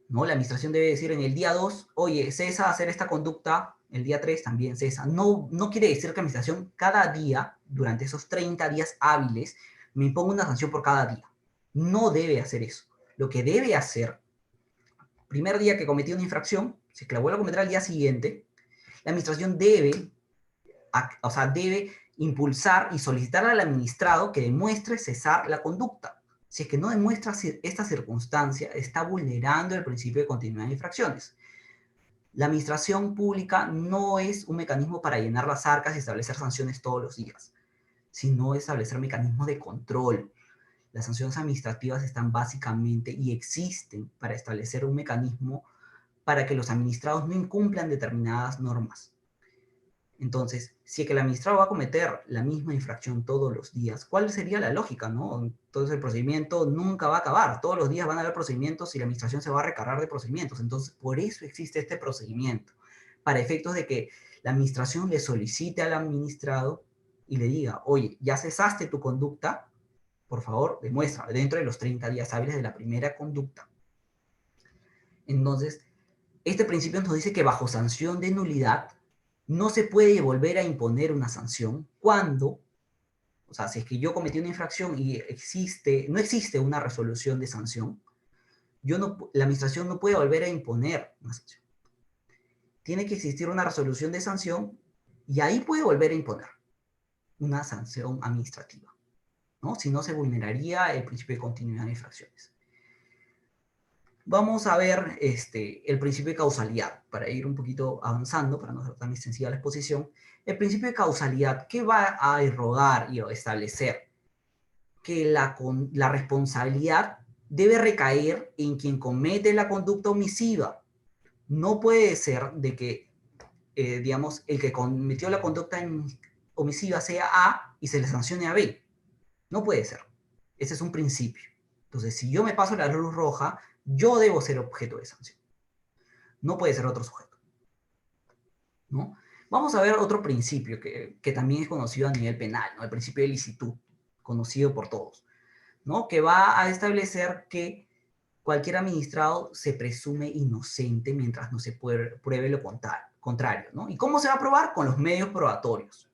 [SPEAKER 2] ¿no? La administración debe decir en el día 2, oye, cesa de hacer esta conducta, el día 3 también cesa. No quiere decir que la administración cada día, durante esos 30 días hábiles, me imponga una sanción por cada día. No debe hacer eso. Lo que debe hacer, primer día que cometí una infracción, si es que la vuelvo a cometer al día siguiente, la administración debe impulsar y solicitar al administrado que demuestre cesar la conducta. Si es que no demuestra esta circunstancia, está vulnerando el principio de continuidad de infracciones. La administración pública no es un mecanismo para llenar las arcas y establecer sanciones todos los días, sino establecer mecanismos de control. Las sanciones administrativas están básicamente y existen para establecer un mecanismo para que los administrados no incumplan determinadas normas. Entonces, si es que el administrado va a cometer la misma infracción todos los días, ¿cuál sería la lógica, no? Entonces el procedimiento nunca va a acabar. Todos los días van a haber procedimientos y la administración se va a recargar de procedimientos. Entonces, por eso existe este procedimiento, para efectos de que la administración le solicite al administrado y le diga, oye, ya cesaste tu conducta, por favor, demuestra dentro de los 30 días hábiles de la primera conducta. Entonces, este principio nos dice que bajo sanción de nulidad, no se puede volver a imponer una sanción cuando, o sea, si es que yo cometí una infracción y no existe una resolución de sanción, la administración no puede volver a imponer una sanción. Tiene que existir una resolución de sanción y ahí puede volver a imponer una sanción administrativa, ¿no? Si no, se vulneraría el principio de continuidad de infracciones. Vamos a ver el principio de causalidad, para ir un poquito avanzando, para no ser tan extensiva la exposición. El principio de causalidad, ¿qué va a irrogar y a establecer? Que la responsabilidad debe recaer en quien comete la conducta omisiva. No puede ser de que, digamos, el que cometió la conducta omisiva sea A y se le sancione a B. No puede ser. Ese es un principio. Entonces, si yo me paso la luz roja, yo debo ser objeto de sanción. No puede ser otro sujeto, ¿no? Vamos a ver otro principio que también es conocido a nivel penal, ¿no? El principio de licitud, conocido por todos, ¿no? Que va a establecer que cualquier administrado se presume inocente mientras no se pruebe lo contrario, ¿no? ¿Y cómo se va a probar? Con los medios probatorios,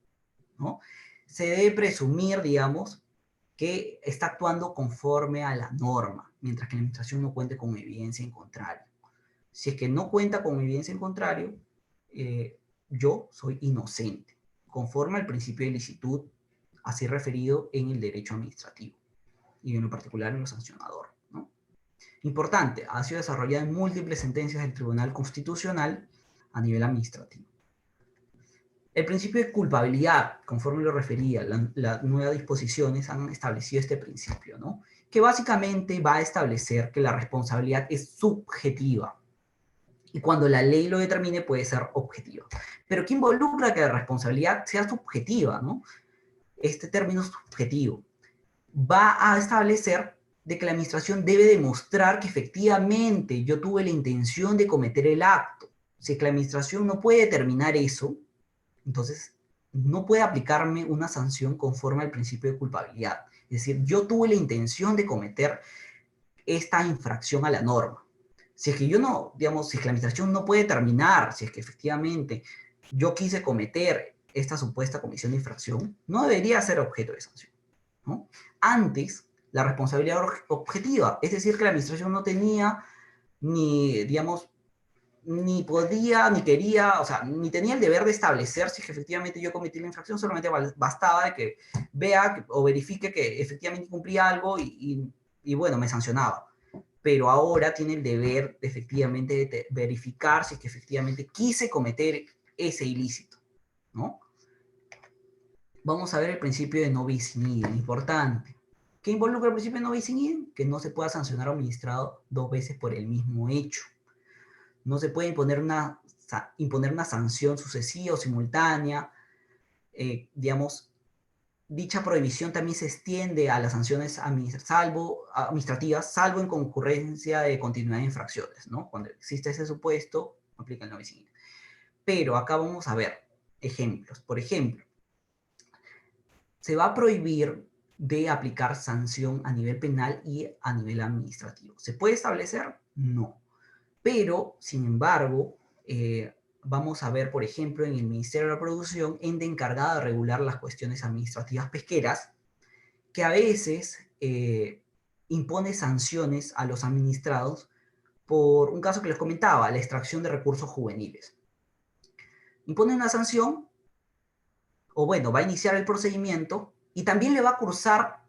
[SPEAKER 2] ¿no? Se debe presumir, digamos, que está actuando conforme a la norma. mientras que la administración no cuente con evidencia en contrario. Si es que no cuenta con evidencia en contrario, yo soy inocente, conforme al principio de licitud, así referido en el derecho administrativo, y en lo particular en lo sancionador, ¿no? Importante, ha sido desarrollada en múltiples sentencias del Tribunal Constitucional a nivel administrativo. El principio de culpabilidad, conforme lo refería, las nuevas disposiciones han establecido este principio, ¿no? Que básicamente va a establecer que la responsabilidad es subjetiva. Y cuando la ley lo determine puede ser objetiva. Pero ¿qué involucra que la responsabilidad sea subjetiva, ¿no? Este término subjetivo va a establecer de que la administración debe demostrar que efectivamente yo tuve la intención de cometer el acto. Si es que la administración no puede determinar eso, entonces no puede aplicarme una sanción conforme al principio de culpabilidad. Es decir, yo tuve la intención de cometer esta infracción a la norma. Si es que yo no, digamos, si es que la administración no puede determinar si es que efectivamente yo quise cometer esta supuesta comisión de infracción, no debería ser objeto de sanción, ¿no? Antes, la responsabilidad objetiva, es decir, que la administración no tenía ni, digamos, ni podía, ni quería, o sea, ni tenía el deber de establecer si es que efectivamente yo cometí la infracción, solamente bastaba de que vea o verifique que efectivamente cumplía algo y bueno, me sancionaba. Pero ahora tiene el deber de efectivamente de verificar si es que efectivamente quise cometer ese ilícito, ¿no? Vamos a ver el principio de no bis in idem, importante. ¿Qué involucra el principio de no bis in idem? Que no se pueda sancionar a un administrado dos veces por el mismo hecho. No se puede imponer una sanción sucesiva o simultánea. Digamos, dicha prohibición también se extiende a las sanciones administrativas, salvo en concurrencia de continuidad de infracciones, ¿no? Cuando existe ese supuesto, aplica el no bis in idem. Pero acá vamos a ver ejemplos. Por ejemplo, se va a prohibir de aplicar sanción a nivel penal y a nivel administrativo. ¿Se puede establecer? No. Pero, sin embargo, vamos a ver, por ejemplo, en el Ministerio de la Producción, ente encargado de regular las cuestiones administrativas pesqueras, que a veces impone sanciones a los administrados por un caso que les comentaba, la extracción de recursos juveniles. Impone una sanción, o bueno, va a iniciar el procedimiento y también le va a cursar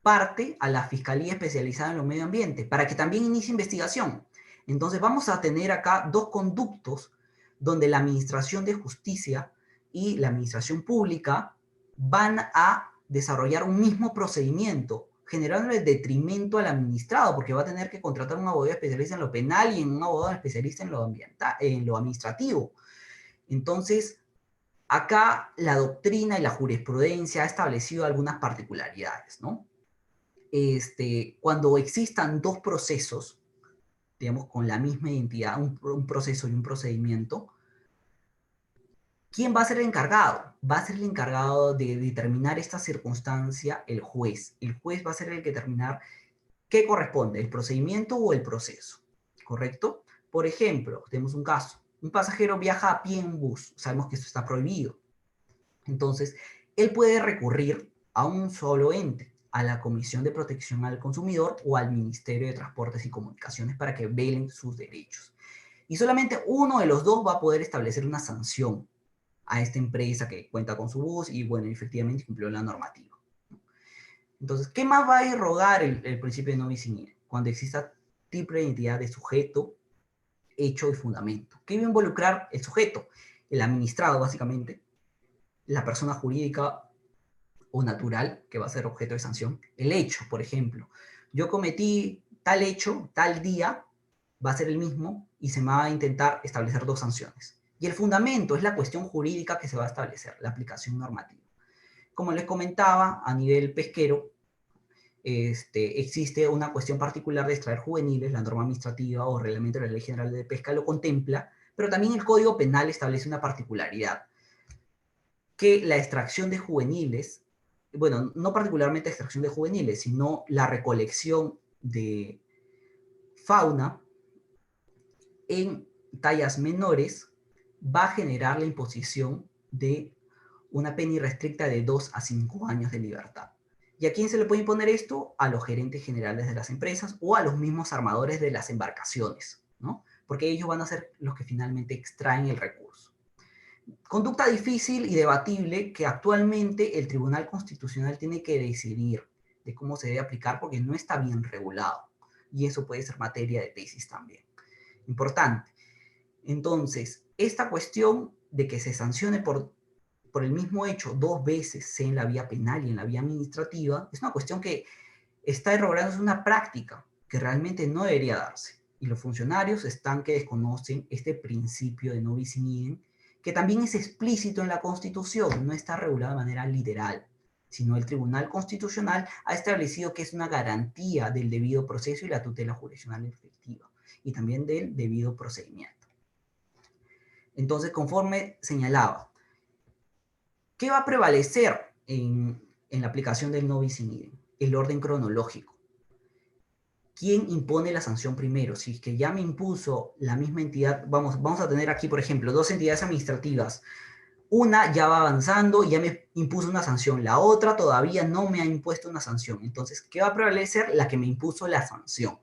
[SPEAKER 2] parte a la Fiscalía Especializada en lo Medio Ambiente para que también inicie investigación. Entonces vamos a tener acá dos conductos donde la Administración de Justicia y la Administración Pública van a desarrollar un mismo procedimiento, generando el detrimento al administrado, porque va a tener que contratar un abogado especialista en lo penal y un abogado especialista en lo ambiental, en lo administrativo. Entonces, acá la doctrina y la jurisprudencia ha establecido algunas particularidades, ¿no? Cuando existan dos procesos, digamos, con la misma identidad, un proceso y un procedimiento, ¿quién va a ser el encargado? Va a ser el encargado de determinar esta circunstancia el juez. El juez va a ser el que determinar qué corresponde, el procedimiento o el proceso, ¿correcto? Por ejemplo, tenemos un caso. Un pasajero viaja a pie en un bus. Sabemos que esto está prohibido. Entonces, él puede recurrir a un solo ente, a la Comisión de Protección al Consumidor o al Ministerio de Transportes y Comunicaciones para que velen sus derechos. Y solamente uno de los dos va a poder establecer una sanción a esta empresa que cuenta con su bus y, bueno, efectivamente cumplió la normativa. Entonces, ¿qué más va a irrogar el principio de no bis in idem? Cuando exista triple identidad de sujeto, hecho y fundamento. ¿Qué va a involucrar el sujeto? El administrado, básicamente, la persona jurídica o natural que va a ser objeto de sanción. El hecho, por ejemplo, yo cometí tal hecho, tal día, va a ser el mismo y se me va a intentar establecer dos sanciones. Y el fundamento es la cuestión jurídica que se va a establecer, la aplicación normativa. Como les comentaba, a nivel pesquero, existe una cuestión particular de extraer juveniles, la norma administrativa o reglamento de la Ley General de Pesca lo contempla, pero también el Código Penal establece una particularidad, que la extracción de juveniles, bueno, no particularmente extracción de juveniles, sino la recolección de fauna en tallas menores va a generar la imposición de una pena irrestricta de 2 a 5 años de libertad. ¿Y a quién se le puede imponer esto? A los gerentes generales de las empresas o a los mismos armadores de las embarcaciones, ¿no? Porque ellos van a ser los que finalmente extraen el recurso. Conducta difícil y debatible que actualmente el Tribunal Constitucional tiene que decidir de cómo se debe aplicar porque no está bien regulado. Y eso puede ser materia de tesis también. Importante. Entonces, esta cuestión de que se sancione por el mismo hecho 2 veces, sea en la vía penal y en la vía administrativa, es una cuestión que está errogándose una práctica que realmente no debería darse. Y los funcionarios están que desconocen este principio de no bis in idem, que también es explícito en la Constitución, no está regulado de manera literal, sino el Tribunal Constitucional ha establecido que es una garantía del debido proceso y la tutela jurisdiccional efectiva, y también del debido procedimiento. Entonces, conforme señalaba, ¿qué va a prevalecer en la aplicación del no bis in idem? El orden cronológico. ¿Quién impone la sanción primero? Si es que ya me impuso la misma entidad, vamos a tener aquí, por ejemplo, 2 entidades administrativas. Una ya va avanzando, ya me impuso una sanción. La otra todavía no me ha impuesto una sanción. Entonces, ¿qué va a prevalecer? La que me impuso la sanción.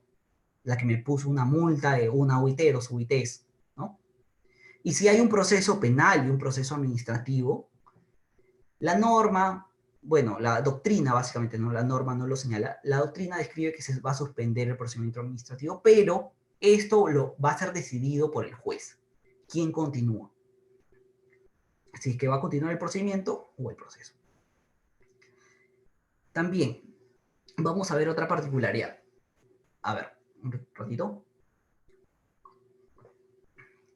[SPEAKER 2] La que me puso una multa de una UIT, 2 UITs, ¿no? Y si hay un proceso penal y un proceso administrativo, la norma, bueno, la doctrina básicamente, no, la norma no lo señala, la doctrina describe que se va a suspender el procedimiento administrativo, pero esto va a ser decidido por el juez. ¿Quién continúa? Si es que va a continuar el procedimiento o el proceso. También vamos a ver otra particularidad. A ver, un ratito.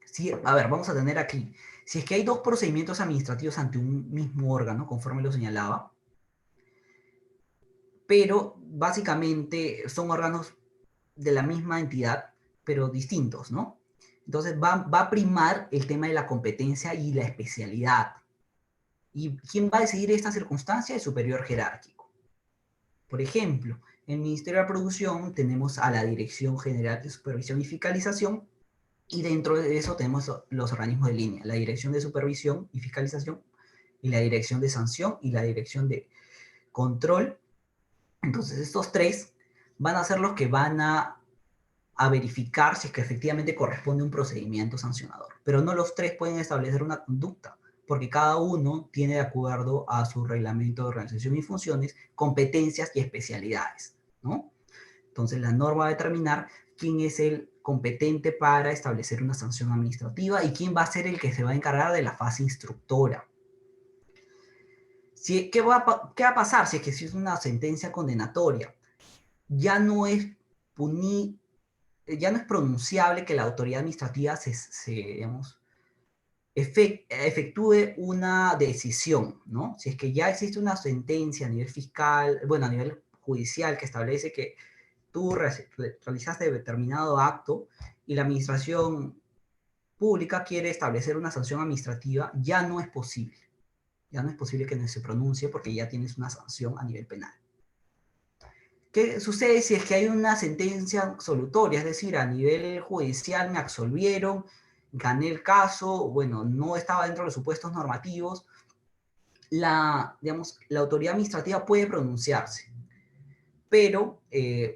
[SPEAKER 2] Sí, a ver, vamos a tener aquí, si es que hay 2 procedimientos administrativos ante un mismo órgano, conforme lo señalaba, pero básicamente son órganos de la misma entidad, pero distintos, ¿no? Entonces va a primar el tema de la competencia y la especialidad. ¿Y quién va a decidir esta circunstancia? El superior jerárquico. Por ejemplo, en el Ministerio de la Producción tenemos a la Dirección General de Supervisión y Fiscalización, y dentro de eso tenemos los organismos de línea, la Dirección de Supervisión y Fiscalización, y la Dirección de Sanción, y la Dirección de Control. Entonces estos 3 van a ser los que van a verificar si es que efectivamente corresponde un procedimiento sancionador. Pero no los 3 pueden establecer una conducta, porque cada uno tiene, de acuerdo a su reglamento de organización y funciones, competencias y especialidades, ¿no? Entonces la norma va a determinar quién es el competente para establecer una sanción administrativa y quién va a ser el que se va a encargar de la fase instructora. ¿Qué va a pasar si es que si es una sentencia condenatoria? Ya no es pronunciable que la autoridad administrativa digamos, efectúe una decisión, ¿no? Si es que ya existe una sentencia a nivel fiscal, bueno, a nivel judicial que establece que tú realizaste determinado acto y la administración pública quiere establecer una sanción administrativa, ya no es posible. Ya no es posible que no se pronuncie porque ya tienes una sanción a nivel penal. ¿Qué sucede si es que hay una sentencia absolutoria? Es decir, a nivel judicial me absolvieron, gané el caso, bueno, no estaba dentro de los supuestos normativos. Digamos, la autoridad administrativa puede pronunciarse, pero,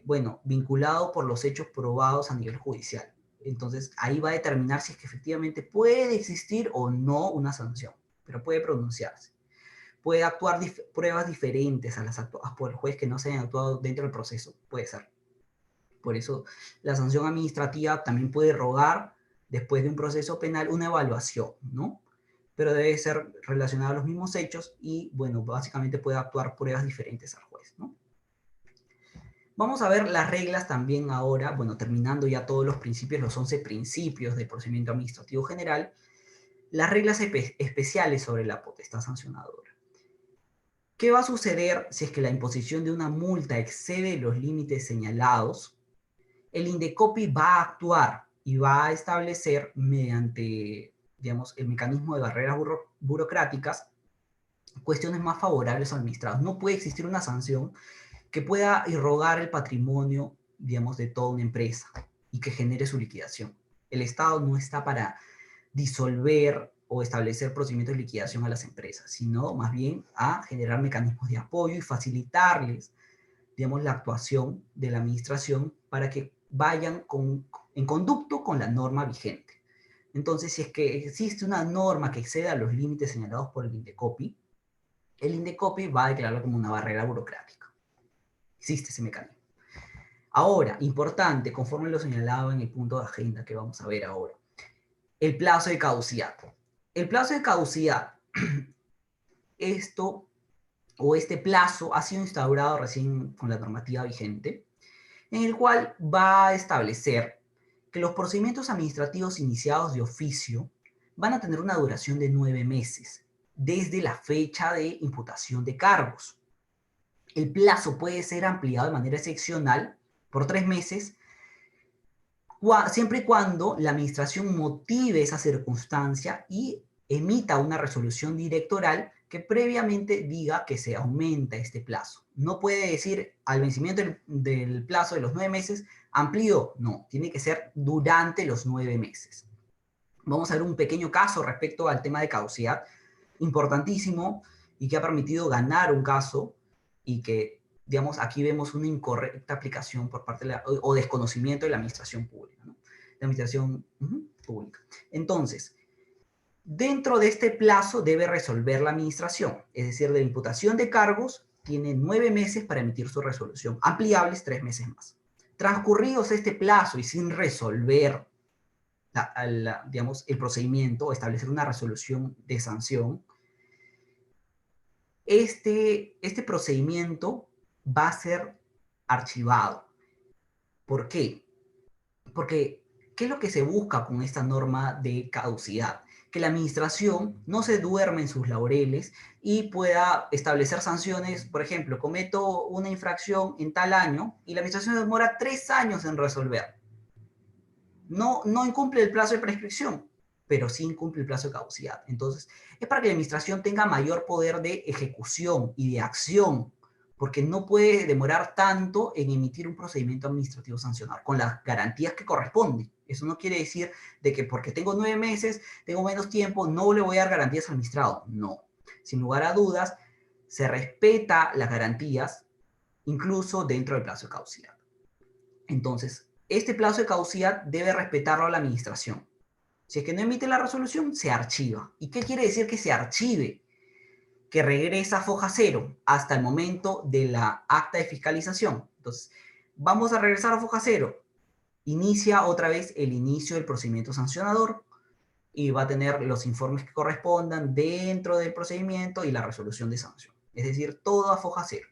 [SPEAKER 2] bueno, vinculado por los hechos probados a nivel judicial. Entonces, ahí va a determinar si es que efectivamente puede existir o no una sanción, pero puede pronunciarse. Puede actuar pruebas diferentes a las actuadas por el juez que no se hayan actuado dentro del proceso, puede ser. Por eso la sanción administrativa también puede rogar, después de un proceso penal, una evaluación, ¿no? Pero debe ser relacionada a los mismos hechos y, bueno, básicamente puede actuar pruebas diferentes al juez, ¿no? Vamos a ver las reglas también ahora, bueno, terminando ya todos los principios, los 11 principios del procedimiento administrativo general, las reglas especiales sobre la potestad sancionadora. ¿Qué va a suceder si es que la imposición de una multa excede los límites señalados? El INDECOPI va a actuar y va a establecer mediante, digamos, el mecanismo de barreras burocráticas cuestiones más favorables a los administrados. No puede existir una sanción que pueda irrogar el patrimonio, digamos, de toda una empresa y que genere su liquidación. El Estado no está para disolver o establecer procedimientos de liquidación a las empresas, sino más bien a generar mecanismos de apoyo y facilitarles, digamos, la actuación de la administración para que vayan en conducto con la norma vigente. Entonces, si es que existe una norma que exceda los límites señalados por el INDECOPI va a declararlo como una barrera burocrática. Existe ese mecanismo. Ahora, importante, conforme lo señalaba en el punto de agenda que vamos a ver ahora, el plazo de caducidad. El plazo de caducidad, este plazo ha sido instaurado recién con la normativa vigente, en el cual va a establecer que los procedimientos administrativos iniciados de oficio van a tener una duración de 9 meses, desde la fecha de imputación de cargos. El plazo puede ser ampliado de manera excepcional por 3 meses, siempre y cuando la administración motive esa circunstancia y emita una resolución directoral que previamente diga que se aumenta este plazo. No puede decir al vencimiento del plazo de los 9 meses, amplío, no, tiene que ser durante los 9 meses. Vamos a ver un pequeño caso respecto al tema de caducidad, importantísimo y que ha permitido ganar un caso y que, digamos, aquí vemos una incorrecta aplicación por parte de o desconocimiento de la administración pública, ¿no? La administración pública. Entonces, dentro de este plazo debe resolver la administración, es decir, de la imputación de cargos, tiene 9 meses para emitir su resolución, ampliables 3 meses más. Transcurridos este plazo y sin resolver digamos, el procedimiento o establecer una resolución de sanción, este procedimiento va a ser archivado. ¿Por qué? Porque, ¿qué es lo que se busca con esta norma de caducidad? Que la administración no se duerma en sus laureles y pueda establecer sanciones. Por ejemplo, cometo una infracción en tal año y la administración demora 3 años en resolver. No incumple el plazo de prescripción, pero sí incumple el plazo de caducidad. Entonces, es para que la administración tenga mayor poder de ejecución y de acción, porque no puede demorar tanto en emitir un procedimiento administrativo sancionador, con las garantías que corresponden. Eso no quiere decir de que porque tengo 9 meses, tengo menos tiempo, no le voy a dar garantías al administrado. No. Sin lugar a dudas, se respeta las garantías, incluso dentro del plazo de caducidad. Entonces, este plazo de caducidad debe respetarlo a la administración. Si es que no emite la resolución, se archiva. ¿Y qué quiere decir que se archive? Que regresa a foja cero hasta el momento de la acta de fiscalización. Entonces, vamos a regresar a foja cero. Inicia otra vez el inicio del procedimiento sancionador y va a tener los informes que correspondan dentro del procedimiento y la resolución de sanción. Es decir, todo a foja cero.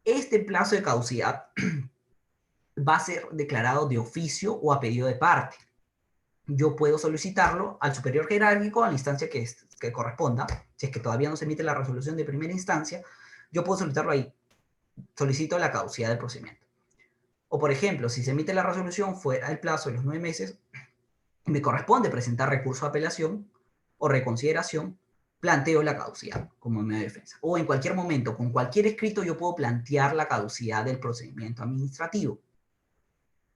[SPEAKER 2] Este plazo de caducidad va a ser declarado de oficio o a pedido de parte. Yo puedo solicitarlo al superior jerárquico, a la instancia que corresponda. Si es que todavía no se emite la resolución de primera instancia, yo puedo solicitarlo ahí. Solicito la caducidad del procedimiento. O, por ejemplo, si se emite la resolución fuera del plazo de los 9 meses, me corresponde presentar recurso de apelación o reconsideración, planteo la caducidad como medio de defensa. O en cualquier momento, con cualquier escrito, yo puedo plantear la caducidad del procedimiento administrativo.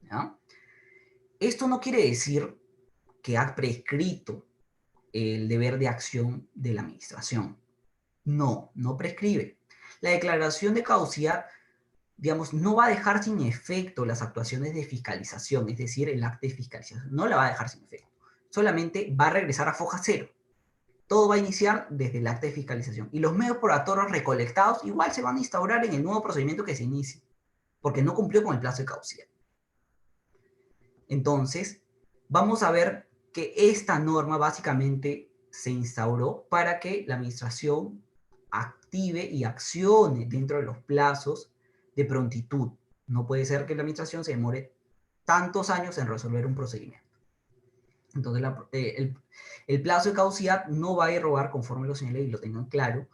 [SPEAKER 2] ¿Ya? Esto no quiere decir que ha prescrito el deber de acción de la administración. No prescribe. La declaración de caducidad, digamos, no va a dejar sin efecto las actuaciones de fiscalización, es decir, el acta de fiscalización. No la va a dejar sin efecto. Solamente va a regresar a foja cero. Todo va a iniciar desde el acta de fiscalización. Y los medios probatorios recolectados igual se van a instaurar en el nuevo procedimiento que se inicie, porque no cumplió con el plazo de caducidad. Entonces, vamos a ver que esta norma básicamente se instauró para que la administración active y accione dentro de los plazos de prontitud. No puede ser que la administración se demore tantos años en resolver un procedimiento. Entonces, el plazo de caducidad no va a irrogar, conforme lo señalé y lo tengan claro,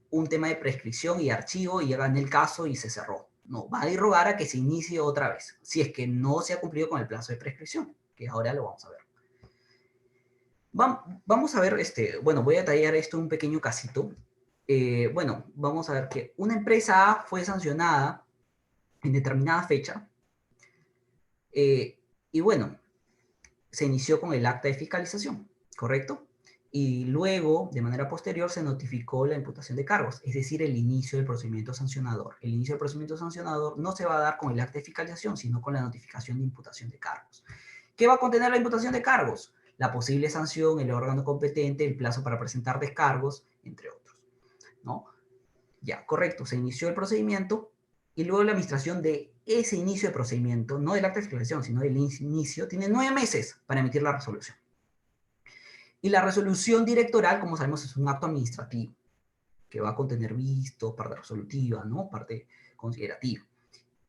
[SPEAKER 2] un tema de prescripción y archivo y hagan el caso y se cerró. No, va a irrogar a que se inicie otra vez, si es que no se ha cumplido con el plazo de prescripción, que ahora lo vamos a ver. Vamos a ver, bueno, voy a detallar esto en un pequeño casito. Bueno, vamos a ver que una empresa A fue sancionada en determinada fecha y bueno, se inició con el acta de fiscalización, ¿correcto? y luego, de manera posterior, se notificó la imputación de cargos, es decir, el inicio del procedimiento sancionador. El inicio del procedimiento sancionador no se va a dar con el acta de fiscalización, sino con la notificación de imputación de cargos. ¿Qué va a contener la imputación de cargos? La posible sanción, el órgano competente, el plazo para presentar descargos, entre otros, ¿no? Ya, correcto, se inició el procedimiento y luego la administración de ese inicio de procedimiento, no del acta de fiscalización, sino del inicio, tiene 9 meses para emitir la resolución. Y la resolución directoral, como sabemos, es un acto administrativo que va a contener visto, parte resolutiva, ¿no? Parte considerativa.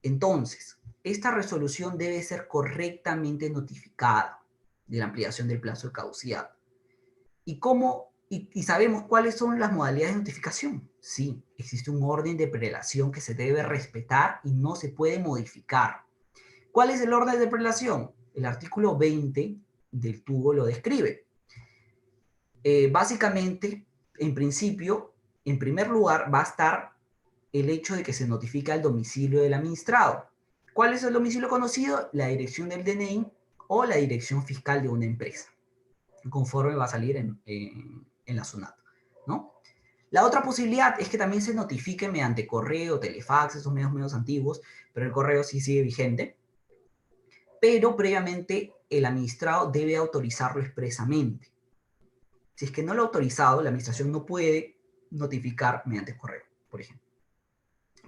[SPEAKER 2] Entonces, esta resolución debe ser correctamente notificada de la ampliación del plazo de caducidad. ¿Y sabemos cuáles son las modalidades de notificación? Sí, existe un orden de prelación que se debe respetar y no se puede modificar. ¿Cuál es el orden de prelación? El artículo 20 del TUGO lo describe. Básicamente, en principio, en primer lugar, va a estar el hecho de que se notifica el domicilio del administrado. ¿Cuál es el domicilio conocido? La dirección del DNI o la dirección fiscal de una empresa, conforme va a salir en la SUNAT, ¿no? La otra posibilidad es que también se notifique mediante correo, telefax, esos medios antiguos, pero el correo sí sigue vigente, pero previamente el administrado debe autorizarlo expresamente. Si es que no lo ha autorizado, la administración no puede notificar mediante correo, por ejemplo.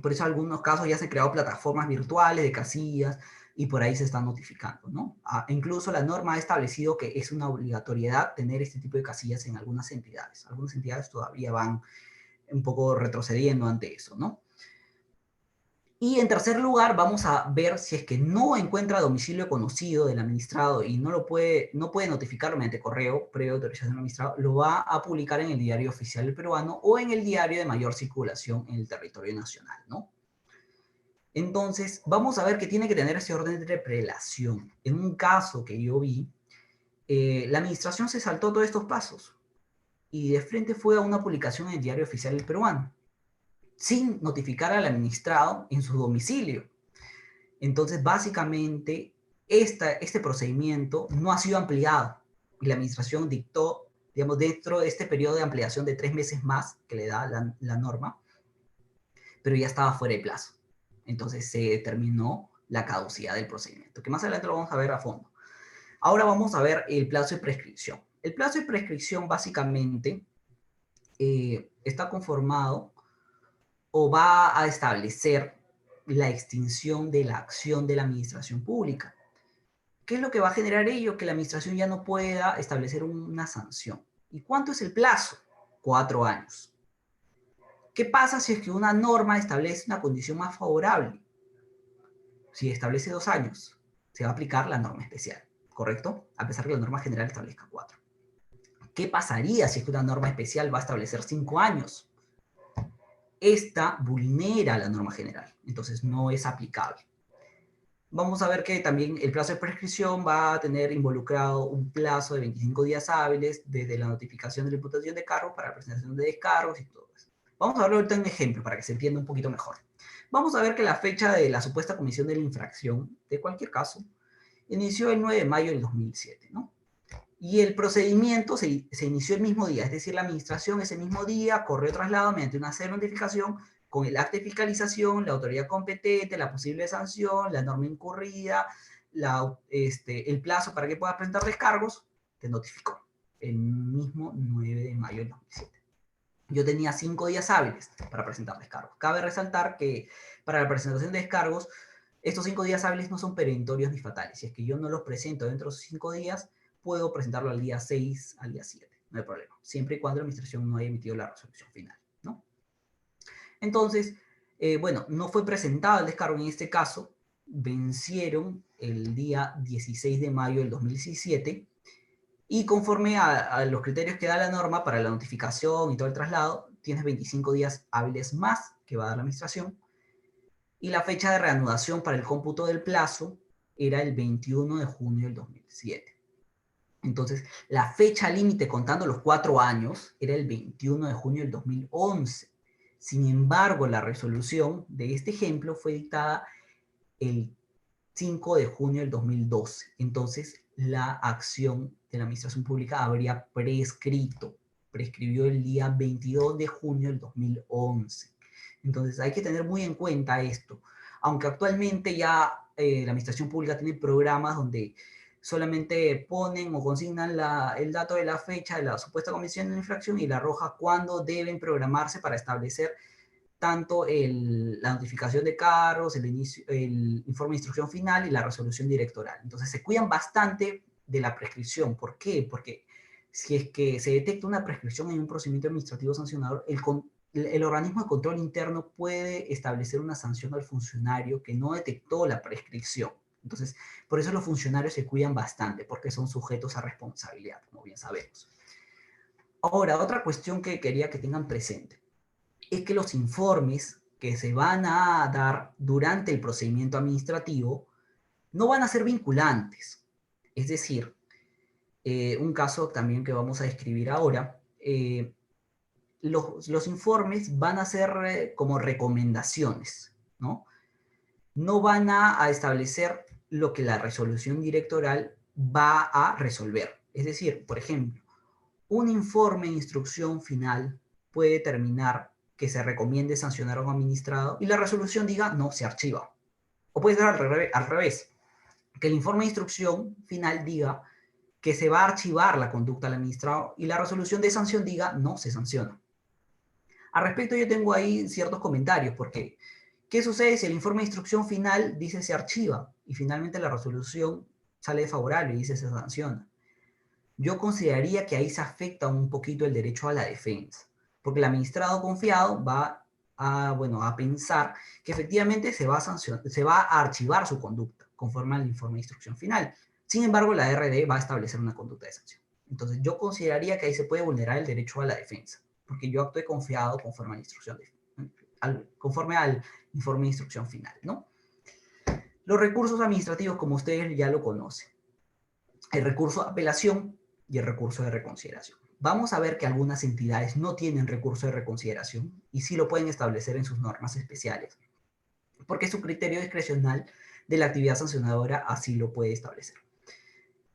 [SPEAKER 2] Por eso en algunos casos ya se han creado plataformas virtuales de casillas y por ahí se están notificando, ¿no? Incluso la norma ha establecido que es una obligatoriedad tener este tipo de casillas en algunas entidades. Algunas entidades todavía van un poco retrocediendo ante eso, ¿no? Y en tercer lugar, vamos a ver si es que no encuentra domicilio conocido del administrado y no puede notificarlo mediante correo previo autorización del administrado, lo va a publicar en el diario oficial del peruano o en el diario de mayor circulación en el territorio nacional, ¿no? Entonces, vamos a ver que tiene que tener ese orden de prelación. En un caso que yo vi, la administración se saltó todos estos pasos y de frente fue a una publicación en el diario oficial del peruano, sin notificar al administrado en su domicilio. Entonces, básicamente, este procedimiento no ha sido ampliado y la administración dictó, digamos, dentro de este periodo de ampliación de 3 meses más que le da la norma, pero ya estaba fuera de plazo. Entonces, se determinó la caducidad del procedimiento, que más adelante lo vamos a ver a fondo. Ahora vamos a ver el plazo de prescripción. El plazo de prescripción, básicamente, está conformado o va a establecer la extinción de la acción de la administración pública. ¿Qué es lo que va a generar ello? Que la administración ya no pueda establecer una sanción. ¿Y cuánto es el plazo? 4 años. ¿Qué pasa si es que una norma establece una condición más favorable? Si establece 2 años, se va a aplicar la norma especial, ¿correcto? A pesar que la norma general establezca 4. ¿Qué pasaría si es que una norma especial va a establecer 5 años? Esta vulnera la norma general, entonces no es aplicable. Vamos a ver que también el plazo de prescripción va a tener involucrado un plazo de 25 días hábiles desde la notificación de la imputación de cargos para la presentación de descargos y todo eso. Vamos a verlo ahorita en un ejemplo para que se entienda un poquito mejor. Vamos a ver que la fecha de la supuesta comisión de la infracción, de cualquier caso, inició el 9 de mayo del 2007, ¿no? Y el procedimiento se inició el mismo día, es decir, la administración ese mismo día corrió traslado mediante una cero notificación con el acta de fiscalización, la autoridad competente, la posible sanción, la norma incurrida, el plazo para que puedas presentar descargos, te notificó el mismo 9 de mayo del 2007. Yo tenía 5 días hábiles para presentar descargos. Cabe resaltar que para la presentación de descargos, estos 5 días hábiles no son perentorios ni fatales. Si es que yo no los presento dentro de esos 5 días, puedo presentarlo al día 6, al día 7, no hay problema, siempre y cuando la administración no haya emitido la resolución final, ¿no? Entonces, bueno, no fue presentado el descargo en este caso, vencieron el día 16 de mayo del 2017, y conforme a los criterios que da la norma para la notificación y todo el traslado, tienes 25 días hábiles más que va a dar la administración, y la fecha de reanudación para el cómputo del plazo era el 21 de junio del 2007. Entonces, la fecha límite contando los 4 años era el 21 de junio del 2011. Sin embargo, la resolución de este ejemplo fue dictada el 5 de junio del 2012. Entonces, la acción de la Administración Pública habría prescribió el día 22 de junio del 2011. Entonces hay que tener muy en cuenta esto. Aunque actualmente ya la Administración Pública tiene programas donde solamente ponen o consignan el dato de la fecha de la supuesta comisión de la infracción y la arroja cuando deben programarse para establecer tanto la notificación de cargos, el informe de instrucción final y la resolución directoral. Entonces se cuidan bastante de la prescripción. ¿Por qué? Porque si es que se detecta una prescripción en un procedimiento administrativo sancionador, el organismo de control interno puede establecer una sanción al funcionario que no detectó la prescripción. Entonces, por eso los funcionarios se cuidan bastante, porque son sujetos a responsabilidad, como bien sabemos. Ahora, otra cuestión que quería que tengan presente es que los informes que se van a dar durante el procedimiento administrativo no van a ser vinculantes. Es decir, un caso también que vamos a describir ahora, los informes van a ser como recomendaciones, ¿no? No van a establecer lo que la resolución directoral va a resolver. Es decir, por ejemplo, un informe de instrucción final puede determinar que se recomiende sancionar a un administrado y la resolución diga no, se archiva. O puede ser al revés, que el informe de instrucción final diga que se va a archivar la conducta del administrado y la resolución de sanción diga no, se sanciona. Al respecto yo tengo ahí ciertos comentarios, porque ¿qué sucede si el informe de instrucción final dice se archiva y finalmente la resolución sale favorable y dice se sanciona? Yo consideraría que ahí se afecta un poquito el derecho a la defensa, porque el administrado confiado va a pensar que efectivamente se va a archivar su conducta conforme al informe de instrucción final. Sin embargo, la RD va a establecer una conducta de sanción. Entonces, yo consideraría que ahí se puede vulnerar el derecho a la defensa, porque yo actué confiado conforme a la conforme al informe de instrucción final, ¿no? Los recursos administrativos, como ustedes ya lo conocen, el recurso de apelación y el recurso de reconsideración. Vamos a ver que algunas entidades no tienen recurso de reconsideración y sí lo pueden establecer en sus normas especiales, porque su criterio discrecional de la actividad sancionadora así lo puede establecer.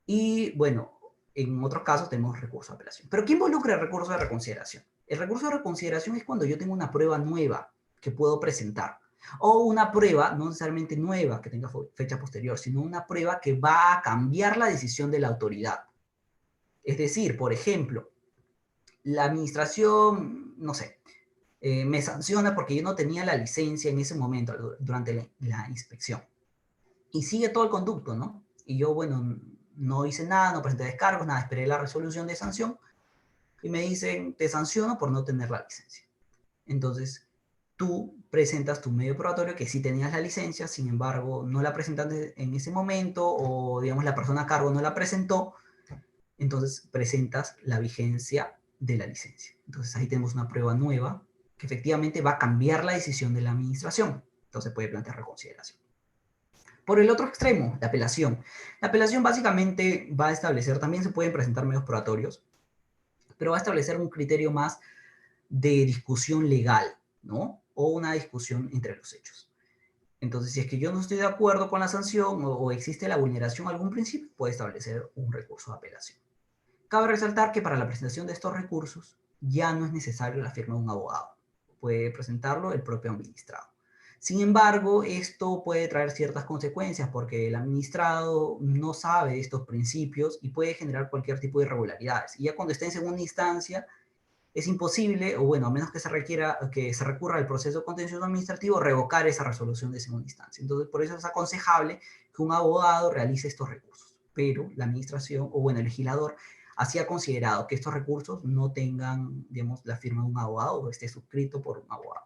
[SPEAKER 2] Y bueno, en otros casos tenemos recurso de apelación. ¿Pero qué involucra el recurso de reconsideración? El recurso de reconsideración es cuando yo tengo una prueba nueva que puedo presentar, o una prueba no necesariamente nueva que tenga fecha posterior, sino una prueba que va a cambiar la decisión de la autoridad. Es decir, por ejemplo, la administración, no sé, me sanciona porque yo no tenía la licencia en ese momento durante la inspección. Y sigue todo el conducto, ¿no? Y yo, bueno, no hice nada, no presenté descargos, nada, esperé la resolución de sanción y me dicen, te sanciono por no tener la licencia. Entonces, tú presentas tu medio probatorio que sí tenías la licencia, sin embargo, no la presentaste en ese momento o, digamos, la persona a cargo no la presentó, entonces presentas la vigencia de la licencia. Entonces, ahí tenemos una prueba nueva que efectivamente va a cambiar la decisión de la administración. Entonces, puede plantear reconsideración. Por el otro extremo, la apelación. La apelación básicamente va a establecer, también se pueden presentar medios probatorios, pero va a establecer un criterio más de discusión legal, ¿no? O una discusión entre los hechos. Entonces, si es que yo no estoy de acuerdo con la sanción o existe la vulneración a algún principio, puede establecer un recurso de apelación. Cabe resaltar que para la presentación de estos recursos ya no es necesario la firma de un abogado. Puede presentarlo el propio administrado. Sin embargo, esto puede traer ciertas consecuencias porque el administrado no sabe estos principios y puede generar cualquier tipo de irregularidades. Y ya cuando esté en segunda instancia, es imposible, o bueno, a menos que se requiera, que se recurra al proceso contencioso administrativo, revocar esa resolución de segunda instancia. Entonces, por eso es aconsejable que un abogado realice estos recursos. Pero la administración, o bueno, el legislador, así ha considerado que estos recursos no tengan, digamos, la firma de un abogado o esté suscrito por un abogado.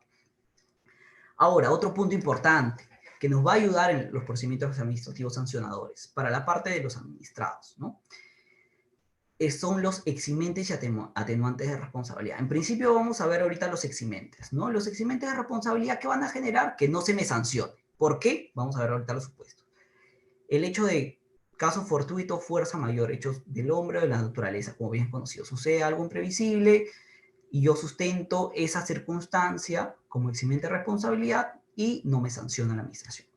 [SPEAKER 2] Ahora, otro punto importante que nos va a ayudar en los procedimientos administrativos sancionadores para la parte de los administrados, ¿no? Son los eximentes y atenuantes de responsabilidad. En principio vamos a ver ahorita los eximentes, ¿no? Los eximentes de responsabilidad que van a generar que no se me sancione. ¿Por qué? Vamos a ver ahorita los supuestos. El hecho de caso fortuito, fuerza mayor, hechos del hombre o de la naturaleza, como bien conocido. Sucede algo imprevisible y yo sustento esa circunstancia como eximente de responsabilidad y no me sanciona la administración.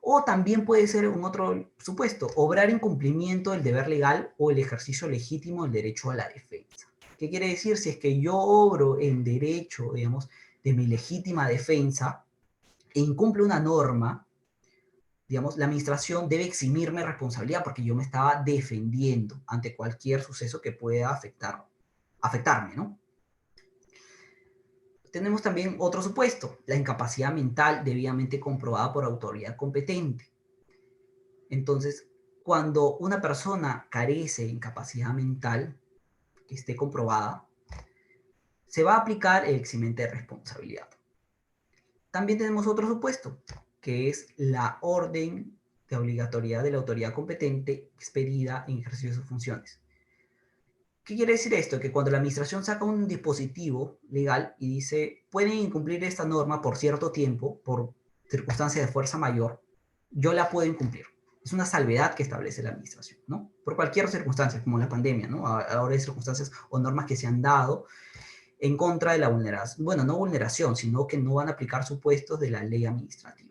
[SPEAKER 2] O también puede ser un otro supuesto, obrar en cumplimiento del deber legal o el ejercicio legítimo del derecho a la defensa. ¿Qué quiere decir? Si es que yo obro en derecho, digamos, de mi legítima defensa e incumple una norma, digamos, la administración debe eximirme de responsabilidad porque yo me estaba defendiendo ante cualquier suceso que pueda afectarme, ¿no? Tenemos también otro supuesto, la incapacidad mental debidamente comprobada por autoridad competente. Entonces, cuando una persona carece de incapacidad mental que esté comprobada, se va a aplicar el eximente de responsabilidad. También tenemos otro supuesto, que es la orden de obligatoriedad de la autoridad competente expedida en ejercicio de sus funciones. ¿Qué quiere decir esto? Que cuando la administración saca un dispositivo legal y dice, pueden incumplir esta norma por cierto tiempo, por circunstancias de fuerza mayor, yo la puedo incumplir. Es una salvedad que establece la administración, ¿no? Por cualquier circunstancia, como la pandemia, ¿no? Ahora hay circunstancias o normas que se han dado en contra de la vulneración, bueno, no vulneración, sino que no van a aplicar supuestos de la ley administrativa.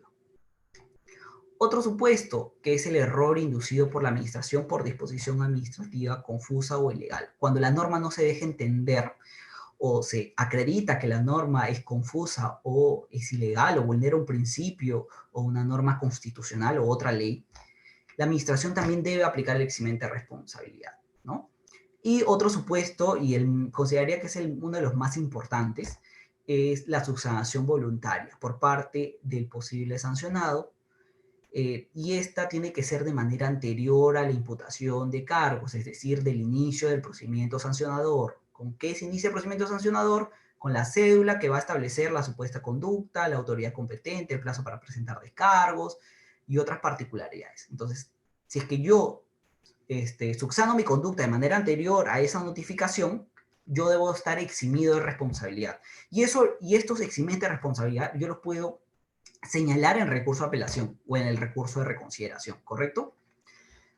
[SPEAKER 2] Otro supuesto, que es el error inducido por la administración por disposición administrativa confusa o ilegal. Cuando la norma no se deja entender o se acredita que la norma es confusa o es ilegal o vulnera un principio o una norma constitucional o otra ley, la administración también debe aplicar el eximente de responsabilidad, ¿no? Y otro supuesto, y consideraría que es uno de los más importantes, es la subsanación voluntaria por parte del posible sancionado, y esta tiene que ser de manera anterior a la imputación de cargos, es decir, del inicio del procedimiento sancionador. ¿Con qué se inicia el procedimiento sancionador? Con la cédula que va a establecer la supuesta conducta, la autoridad competente, el plazo para presentar descargos y otras particularidades. Entonces, si es que yo subsano mi conducta de manera anterior a esa notificación, yo debo estar eximido de responsabilidad. Y estos eximentes de responsabilidad yo los puedo señalar en recurso de apelación o en el recurso de reconsideración, ¿correcto?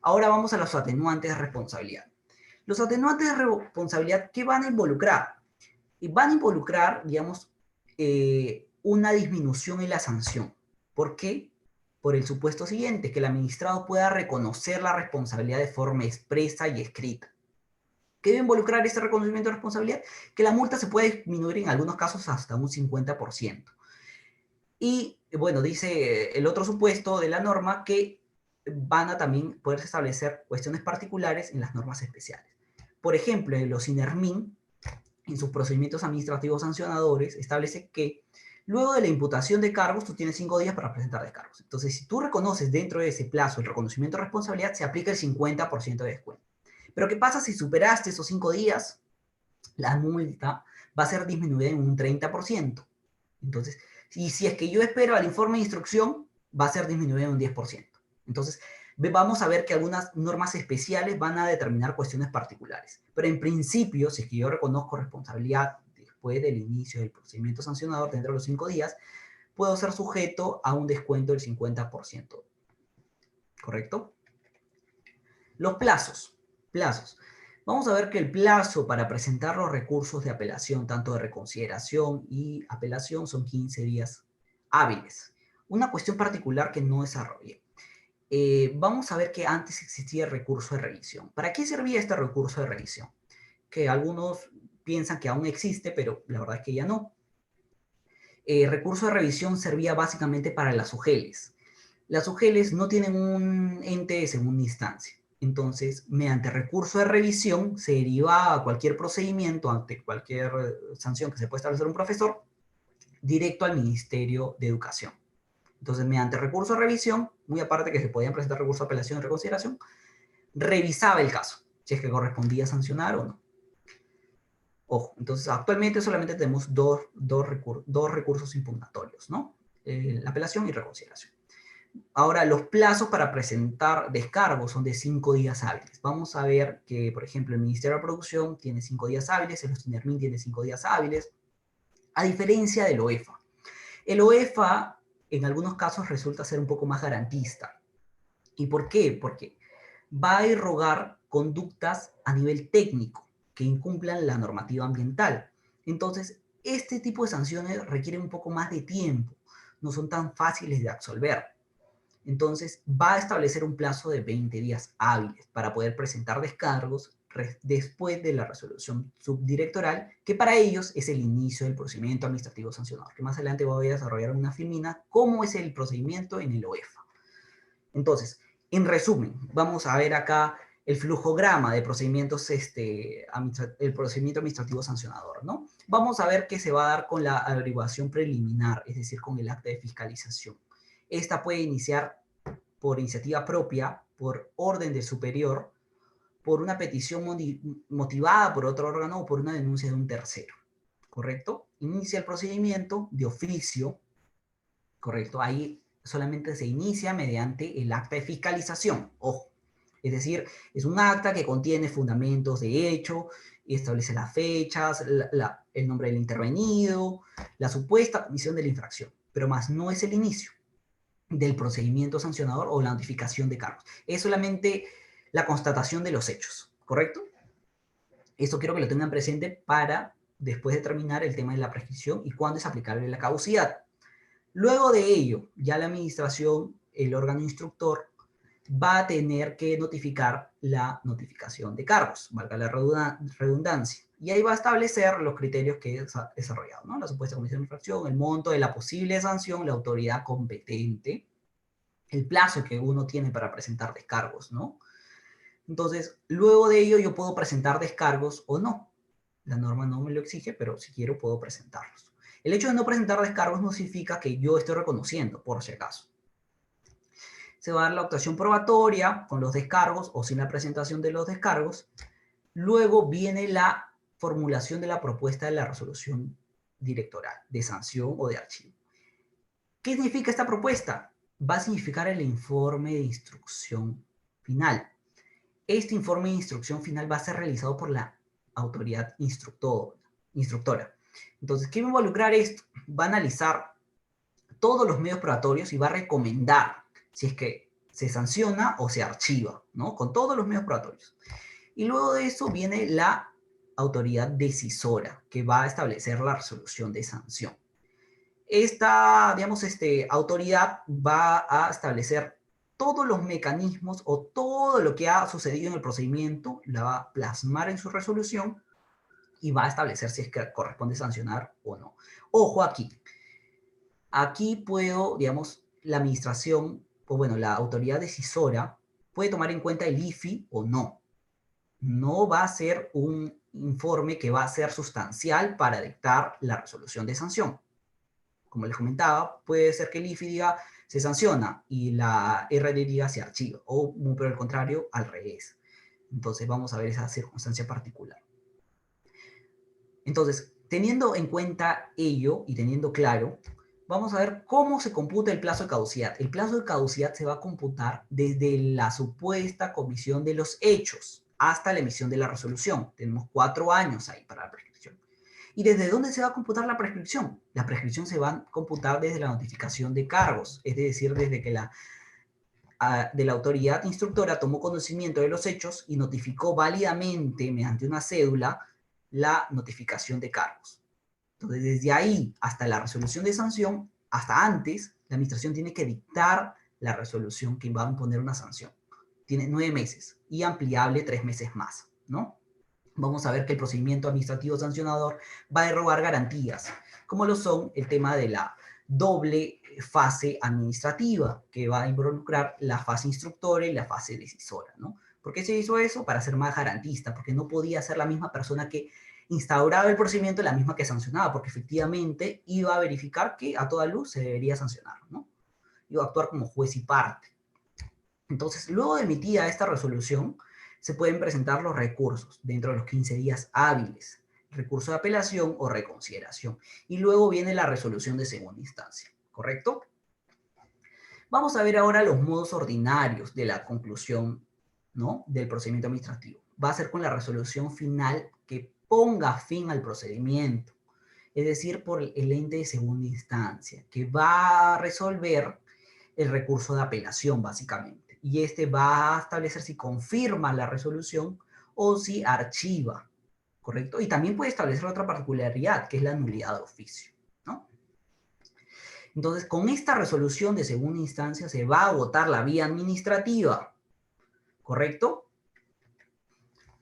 [SPEAKER 2] Ahora vamos a los atenuantes de responsabilidad. Los atenuantes de responsabilidad, ¿qué van a involucrar? Y van a involucrar, digamos, una disminución en la sanción. ¿Por qué? Por el supuesto siguiente, que el administrado pueda reconocer la responsabilidad de forma expresa y escrita. ¿Qué debe involucrar este reconocimiento de responsabilidad? Que la multa se puede disminuir en algunos casos hasta un 50%. Y bueno, dice el otro supuesto de la norma que van a también poder establecer cuestiones particulares en las normas especiales. Por ejemplo, en los INERMIN, en sus procedimientos administrativos sancionadores, establece que luego de la imputación de cargos, tú tienes 5 días para presentar descargos. Entonces, si tú reconoces dentro de ese plazo el reconocimiento de responsabilidad, se aplica el 50% de descuento. Pero ¿qué pasa si superaste esos 5 días? La multa va a ser disminuida en un 30%. Entonces, y si es que yo espero al informe de instrucción, va a ser disminuido en un 10%. Entonces, vamos a ver que algunas normas especiales van a determinar cuestiones particulares. Pero en principio, si es que yo reconozco responsabilidad después del inicio del procedimiento sancionador dentro de los 5 días, puedo ser sujeto a un descuento del 50%. ¿Correcto? Los plazos. Plazos. Vamos a ver que el plazo para presentar los recursos de apelación, tanto de reconsideración y apelación, son 15 días hábiles. Una cuestión particular que no desarrollé. Vamos a ver que antes existía el recurso de revisión. ¿Para qué servía este recurso de revisión? Que algunos piensan que aún existe, pero la verdad es que ya no. El recurso de revisión servía básicamente para las UGELs. Las UGELs no tienen un ente de segunda instancia. Entonces, mediante recurso de revisión, se deriva a cualquier procedimiento, ante cualquier sanción que se pueda establecer un profesor, directo al Ministerio de Educación. Entonces, mediante recurso de revisión, muy aparte que se podían presentar recursos de apelación y reconsideración, revisaba el caso, si es que correspondía sancionar o no. Ojo, entonces actualmente solamente tenemos dos recursos impugnatorios, ¿no? La apelación y reconsideración. Ahora, los plazos para presentar descargos son de 5 días hábiles. Vamos a ver que, por ejemplo, el Ministerio de Producción tiene 5 días hábiles, el INERMIN tiene 5 días hábiles, a diferencia del OEFA. El OEFA, en algunos casos, resulta ser un poco más garantista. ¿Y por qué? Porque va a irrogar conductas a nivel técnico que incumplan la normativa ambiental. Entonces, este tipo de sanciones requieren un poco más de tiempo, no son tan fáciles de absolver. Entonces, va a establecer un plazo de 20 días hábiles para poder presentar descargos después de la resolución subdirectoral, que para ellos es el inicio del procedimiento administrativo sancionador, que más adelante voy a desarrollar una filmina, cómo es el procedimiento en el OEFA. Entonces, en resumen, vamos a ver acá el flujograma de procedimientos, el procedimiento administrativo sancionador, ¿no? Vamos a ver qué se va a dar con la averiguación preliminar, es decir, con el acta de fiscalización. Esta puede iniciar por iniciativa propia, por orden del superior, por una petición motivada por otro órgano o por una denuncia de un tercero, ¿correcto? Inicia el procedimiento de oficio, ¿correcto? Ahí solamente se inicia mediante el acta de fiscalización, ojo. Es decir, es un acta que contiene fundamentos de hecho, y establece las fechas, el nombre del intervenido, la supuesta comisión de la infracción, pero más no es el inicio del procedimiento sancionador o la notificación de cargos. Es solamente la constatación de los hechos, ¿correcto? Esto quiero que lo tengan presente para después determinar el tema de la prescripción y cuándo es aplicable la caducidad. Luego de ello, ya la administración, el órgano instructor, va a tener que notificar la notificación de cargos, valga la redundancia. Y ahí va a establecer los criterios que he desarrollado, ¿no? La supuesta comisión de infracción, el monto de la posible sanción, la autoridad competente, el plazo que uno tiene para presentar descargos, ¿no? Entonces, luego de ello yo puedo presentar descargos o no. La norma no me lo exige, pero si quiero puedo presentarlos. El hecho de no presentar descargos no significa que yo estoy reconociendo, por si acaso. Se va a dar la actuación probatoria con los descargos o sin la presentación de los descargos. Luego viene la formulación de la propuesta de la resolución directoral, de sanción o de archivo. ¿Qué significa esta propuesta? Va a significar el informe de instrucción final. Este informe de instrucción final va a ser realizado por la autoridad instructora. Entonces, ¿qué va a involucrar esto? Va a analizar todos los medios probatorios y va a recomendar si es que se sanciona o se archiva, ¿no? Con todos los medios probatorios. Y luego de eso viene la autoridad decisora, que va a establecer la resolución de sanción. Esta, digamos, autoridad va a establecer todos los mecanismos o todo lo que ha sucedido en el procedimiento, la va a plasmar en su resolución y va a establecer si es que corresponde sancionar o no. Ojo aquí. Aquí puedo, digamos, la administración, o bueno, la autoridad decisora puede tomar en cuenta el IFI o no. No va a ser un informe que va a ser sustancial para dictar la resolución de sanción. Como les comentaba, puede ser que el IFI diga se sanciona y la RD diga se archiva, o muy por el contrario, al revés. Entonces vamos a ver esa circunstancia particular. Entonces, teniendo en cuenta ello y teniendo claro, vamos a ver cómo se computa el plazo de caducidad. El plazo de caducidad se va a computar desde la supuesta comisión de los hechos hasta la emisión de la resolución. Tenemos 4 años ahí para la prescripción. ¿Y desde dónde se va a computar la prescripción? La prescripción se va a computar desde la notificación de cargos, es decir, desde que de la autoridad instructora tomó conocimiento de los hechos y notificó válidamente mediante una cédula la notificación de cargos. Entonces, desde ahí hasta la resolución de sanción, hasta antes, la administración tiene que dictar la resolución que va a imponer una sanción. Tiene 9 meses y ampliable 3 meses más, ¿no? Vamos a ver que el procedimiento administrativo sancionador va a derogar garantías, como lo son el tema de la doble fase administrativa, que va a involucrar la fase instructora y la fase decisora, ¿no? ¿Por qué se hizo eso? Para ser más garantista, porque no podía ser la misma persona que instauraba el procedimiento la misma que sancionaba, porque efectivamente iba a verificar que a toda luz se debería sancionar, ¿no? Iba a actuar como juez y parte. Entonces, luego de emitida esta resolución, se pueden presentar los recursos dentro de los 15 días hábiles, recurso de apelación o reconsideración. Y luego viene la resolución de segunda instancia, ¿correcto? Vamos a ver ahora los modos ordinarios de la conclusión, ¿no?, del procedimiento administrativo. Va a ser con la resolución final que ponga fin al procedimiento, es decir, por el ente de segunda instancia, que va a resolver el recurso de apelación, básicamente. Y este va a establecer si confirma la resolución o si archiva, ¿correcto? Y también puede establecer otra particularidad, que es la nulidad de oficio, ¿no? Entonces, con esta resolución de segunda instancia se va a agotar la vía administrativa, ¿correcto?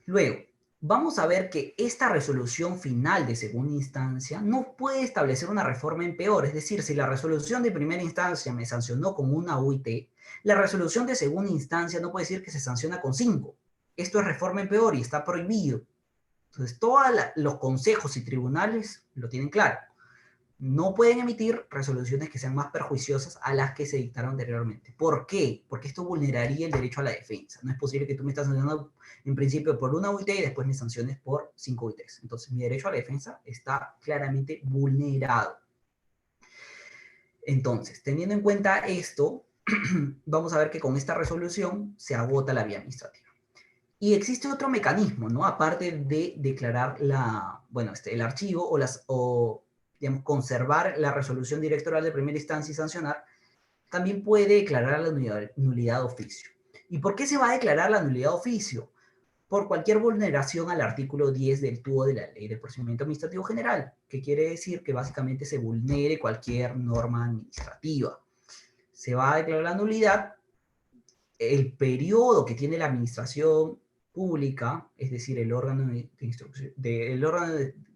[SPEAKER 2] Luego, vamos a ver que esta resolución final de segunda instancia no puede establecer una reforma en peor. Es decir, si la resolución de primera instancia me sancionó con una UIT, la resolución de segunda instancia no puede decir que se sanciona con 5. Esto es reforma en peor y está prohibido. Entonces, todos los consejos y tribunales lo tienen claro. No pueden emitir resoluciones que sean más perjuiciosas a las que se dictaron anteriormente. ¿Por qué? Porque esto vulneraría el derecho a la defensa. No es posible que tú me estás sancionando en principio por una UIT y después me sanciones por 5 UITs. Entonces, mi derecho a la defensa está claramente vulnerado. Entonces, teniendo en cuenta esto, vamos a ver que con esta resolución se agota la vía administrativa. Y existe otro mecanismo, ¿no? Aparte de declarar el archivo o digamos, conservar la resolución directoral de primera instancia y sancionar, también puede declarar la nulidad de oficio. ¿Y por qué se va a declarar la nulidad de oficio? Por cualquier vulneración al artículo 10 del TUO de la Ley de Procedimiento Administrativo General, que quiere decir que básicamente se vulnere cualquier norma administrativa. Se va a declarar la nulidad. El periodo que tiene la administración pública, es decir, el órgano de instrucción,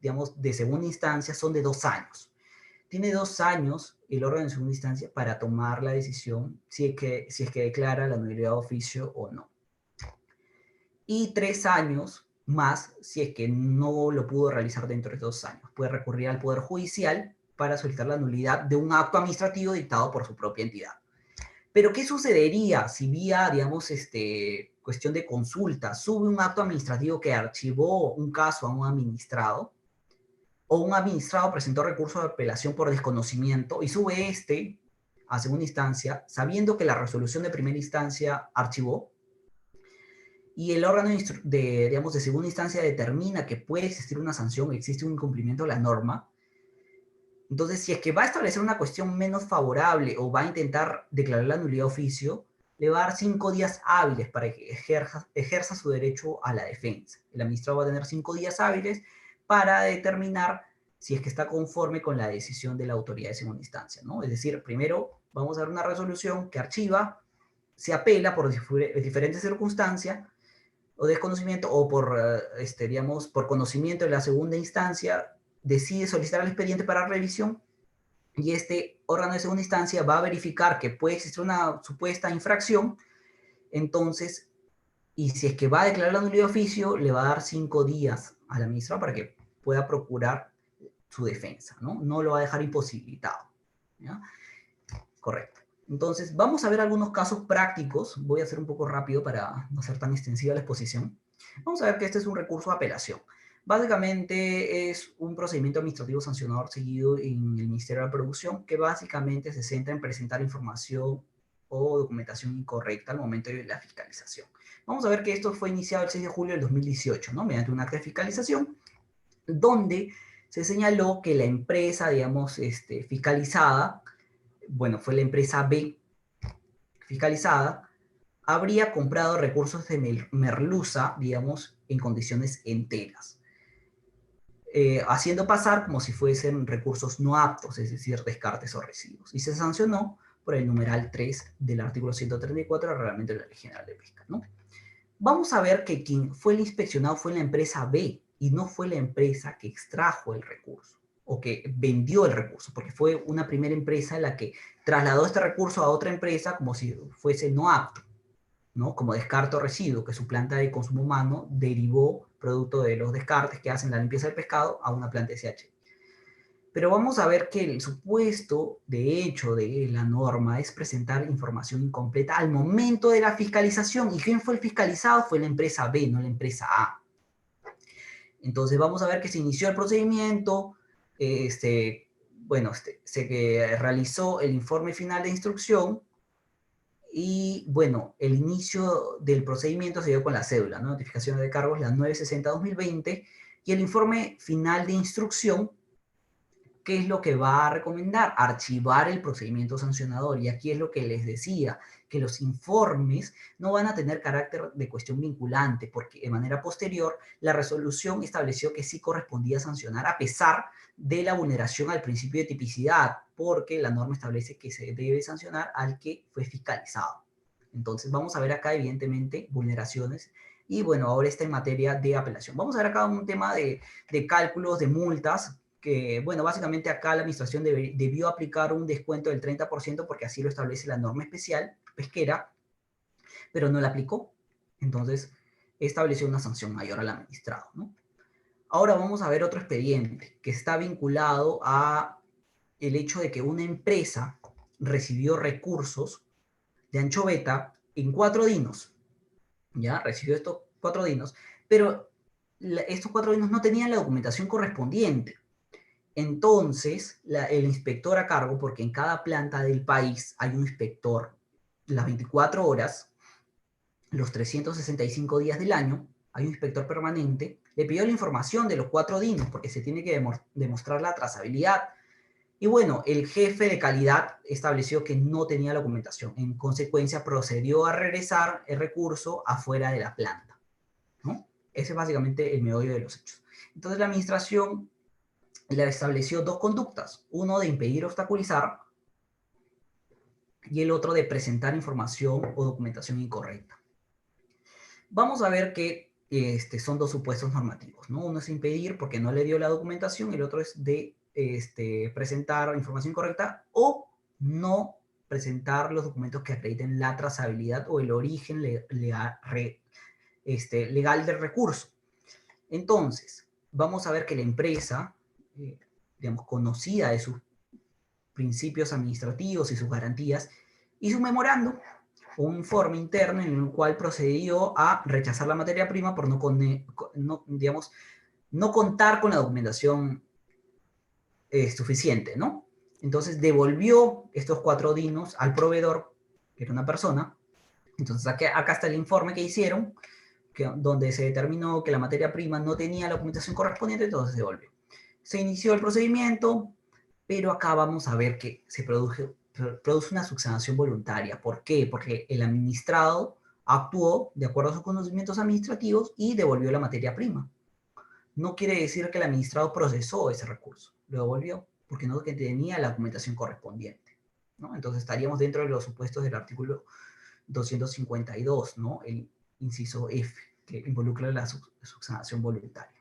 [SPEAKER 2] digamos, de segunda instancia, son de 2 años. Tiene 2 años el órgano de segunda instancia para tomar la decisión si es que declara la nulidad de oficio o no. Y 3 años más si es que no lo pudo realizar dentro de 2 años. Puede recurrir al Poder Judicial para solicitar la nulidad de un acto administrativo dictado por su propia entidad. Pero, ¿qué sucedería si vía, digamos, cuestión de consulta, sube un acto administrativo que archivó un caso a un administrado, o un administrado presentó recurso de apelación por desconocimiento y sube a segunda instancia, sabiendo que la resolución de primera instancia archivó, y el órgano de segunda instancia determina que puede existir una sanción, existe un incumplimiento de la norma? Entonces, si es que va a establecer una cuestión menos favorable o va a intentar declarar la nulidad de oficio, le va a dar 5 días hábiles para que ejerza su derecho a la defensa. El administrado va a tener 5 días hábiles para determinar si es que está conforme con la decisión de la autoridad de segunda instancia, ¿no? Es decir, primero vamos a dar una resolución que archiva, se apela por diferentes circunstancias o desconocimiento o por conocimiento de la segunda instancia, decide solicitar el expediente para revisión y este órgano de segunda instancia va a verificar que puede existir una supuesta infracción. Entonces, y si es que va a declarar la nulidad de oficio, le va a dar 5 días al administrador para que pueda procurar su defensa, ¿no? No lo va a dejar imposibilitado, ¿ya? Correcto. Entonces, vamos a ver algunos casos prácticos. Voy a hacer un poco rápido para no ser tan extensiva la exposición. Vamos a ver que este es un recurso de apelación. Básicamente es un procedimiento administrativo sancionador seguido en el Ministerio de la Producción que básicamente se centra en presentar información o documentación incorrecta al momento de la fiscalización. Vamos a ver que esto fue iniciado el 6 de julio del 2018, ¿no? Mediante un acta de fiscalización donde se señaló que la empresa, digamos, fiscalizada, bueno, fue la empresa B fiscalizada, habría comprado recursos de merluza, digamos, en condiciones enteras, haciendo pasar como si fuesen recursos no aptos, es decir, descartes o residuos. Y se sancionó por el numeral 3 del artículo 134 del Reglamento de la Ley General de Pesca, ¿no? Vamos a ver que quien fue el inspeccionado fue la empresa B y no fue la empresa que extrajo el recurso o que vendió el recurso, porque fue una primera empresa la que trasladó este recurso a otra empresa como si fuese no apto, ¿no? Como descarte o residuo, que su planta de consumo humano derivó producto de los descartes que hacen la limpieza del pescado a una planta de SH. Pero vamos a ver que el supuesto de hecho de la norma es presentar información incompleta al momento de la fiscalización. ¿Y quién fue el fiscalizado? Fue la empresa B, no la empresa A. Entonces vamos a ver que se inició el procedimiento, se realizó el informe final de instrucción y, bueno, el inicio del procedimiento se dio con la cédula, ¿no? Notificación de cargos, la 960-2020, y el informe final de instrucción ¿qué es lo que va a recomendar? Archivar el procedimiento sancionador. Y aquí es lo que les decía, que los informes no van a tener carácter de cuestión vinculante, porque de manera posterior la resolución estableció que sí correspondía sancionar a pesar de la vulneración al principio de tipicidad, porque la norma establece que se debe sancionar al que fue fiscalizado. Entonces vamos a ver acá evidentemente vulneraciones y bueno, ahora está en materia de apelación. Vamos a ver acá un tema de cálculos de multas que, bueno, básicamente acá la administración debió aplicar un descuento del 30% porque así lo establece la norma especial pesquera, pero no la aplicó. Entonces, estableció una sanción mayor al administrado, ¿no? Ahora vamos a ver otro expediente que está vinculado a el hecho de que una empresa recibió recursos de anchoveta en 4 dinos, ¿ya? Recibió estos 4 dinos, pero estos 4 dinos no tenían la documentación correspondiente. Entonces, el inspector a cargo, porque en cada planta del país hay un inspector las 24 horas, los 365 días del año, hay un inspector permanente, le pidió la información de los 4 dinos, porque se tiene que demostrar la trazabilidad. Y bueno, el jefe de calidad estableció que no tenía la documentación. En consecuencia, procedió a regresar el recurso afuera de la planta, ¿no? Ese es básicamente el meollo de los hechos. Entonces, la administración le estableció 2 conductas, uno de impedir o obstaculizar y el otro de presentar información o documentación incorrecta. Vamos a ver que son 2 supuestos normativos, ¿no? Uno es impedir porque no le dio la documentación, y el otro es de presentar información incorrecta o no presentar los documentos que acrediten la trazabilidad o el origen legal del recurso. Entonces, vamos a ver que la empresa, digamos, conocida de sus principios administrativos y sus garantías, hizo un memorando, un informe interno en el cual procedió a rechazar la materia prima por no contar con la documentación suficiente, ¿no? Entonces devolvió estos 4 dinos al proveedor, que era una persona. Entonces acá está el informe que hicieron, donde se determinó que la materia prima no tenía la documentación correspondiente, entonces se devolvió. Se inició el procedimiento, pero acá vamos a ver que se produce una subsanación voluntaria. ¿Por qué? Porque el administrado actuó de acuerdo a sus conocimientos administrativos y devolvió la materia prima. No quiere decir que el administrado procesó ese recurso, lo devolvió, porque no tenía la documentación correspondiente, ¿no? Entonces estaríamos dentro de los supuestos del artículo 252, ¿no? El inciso F, que involucra la subsanación voluntaria.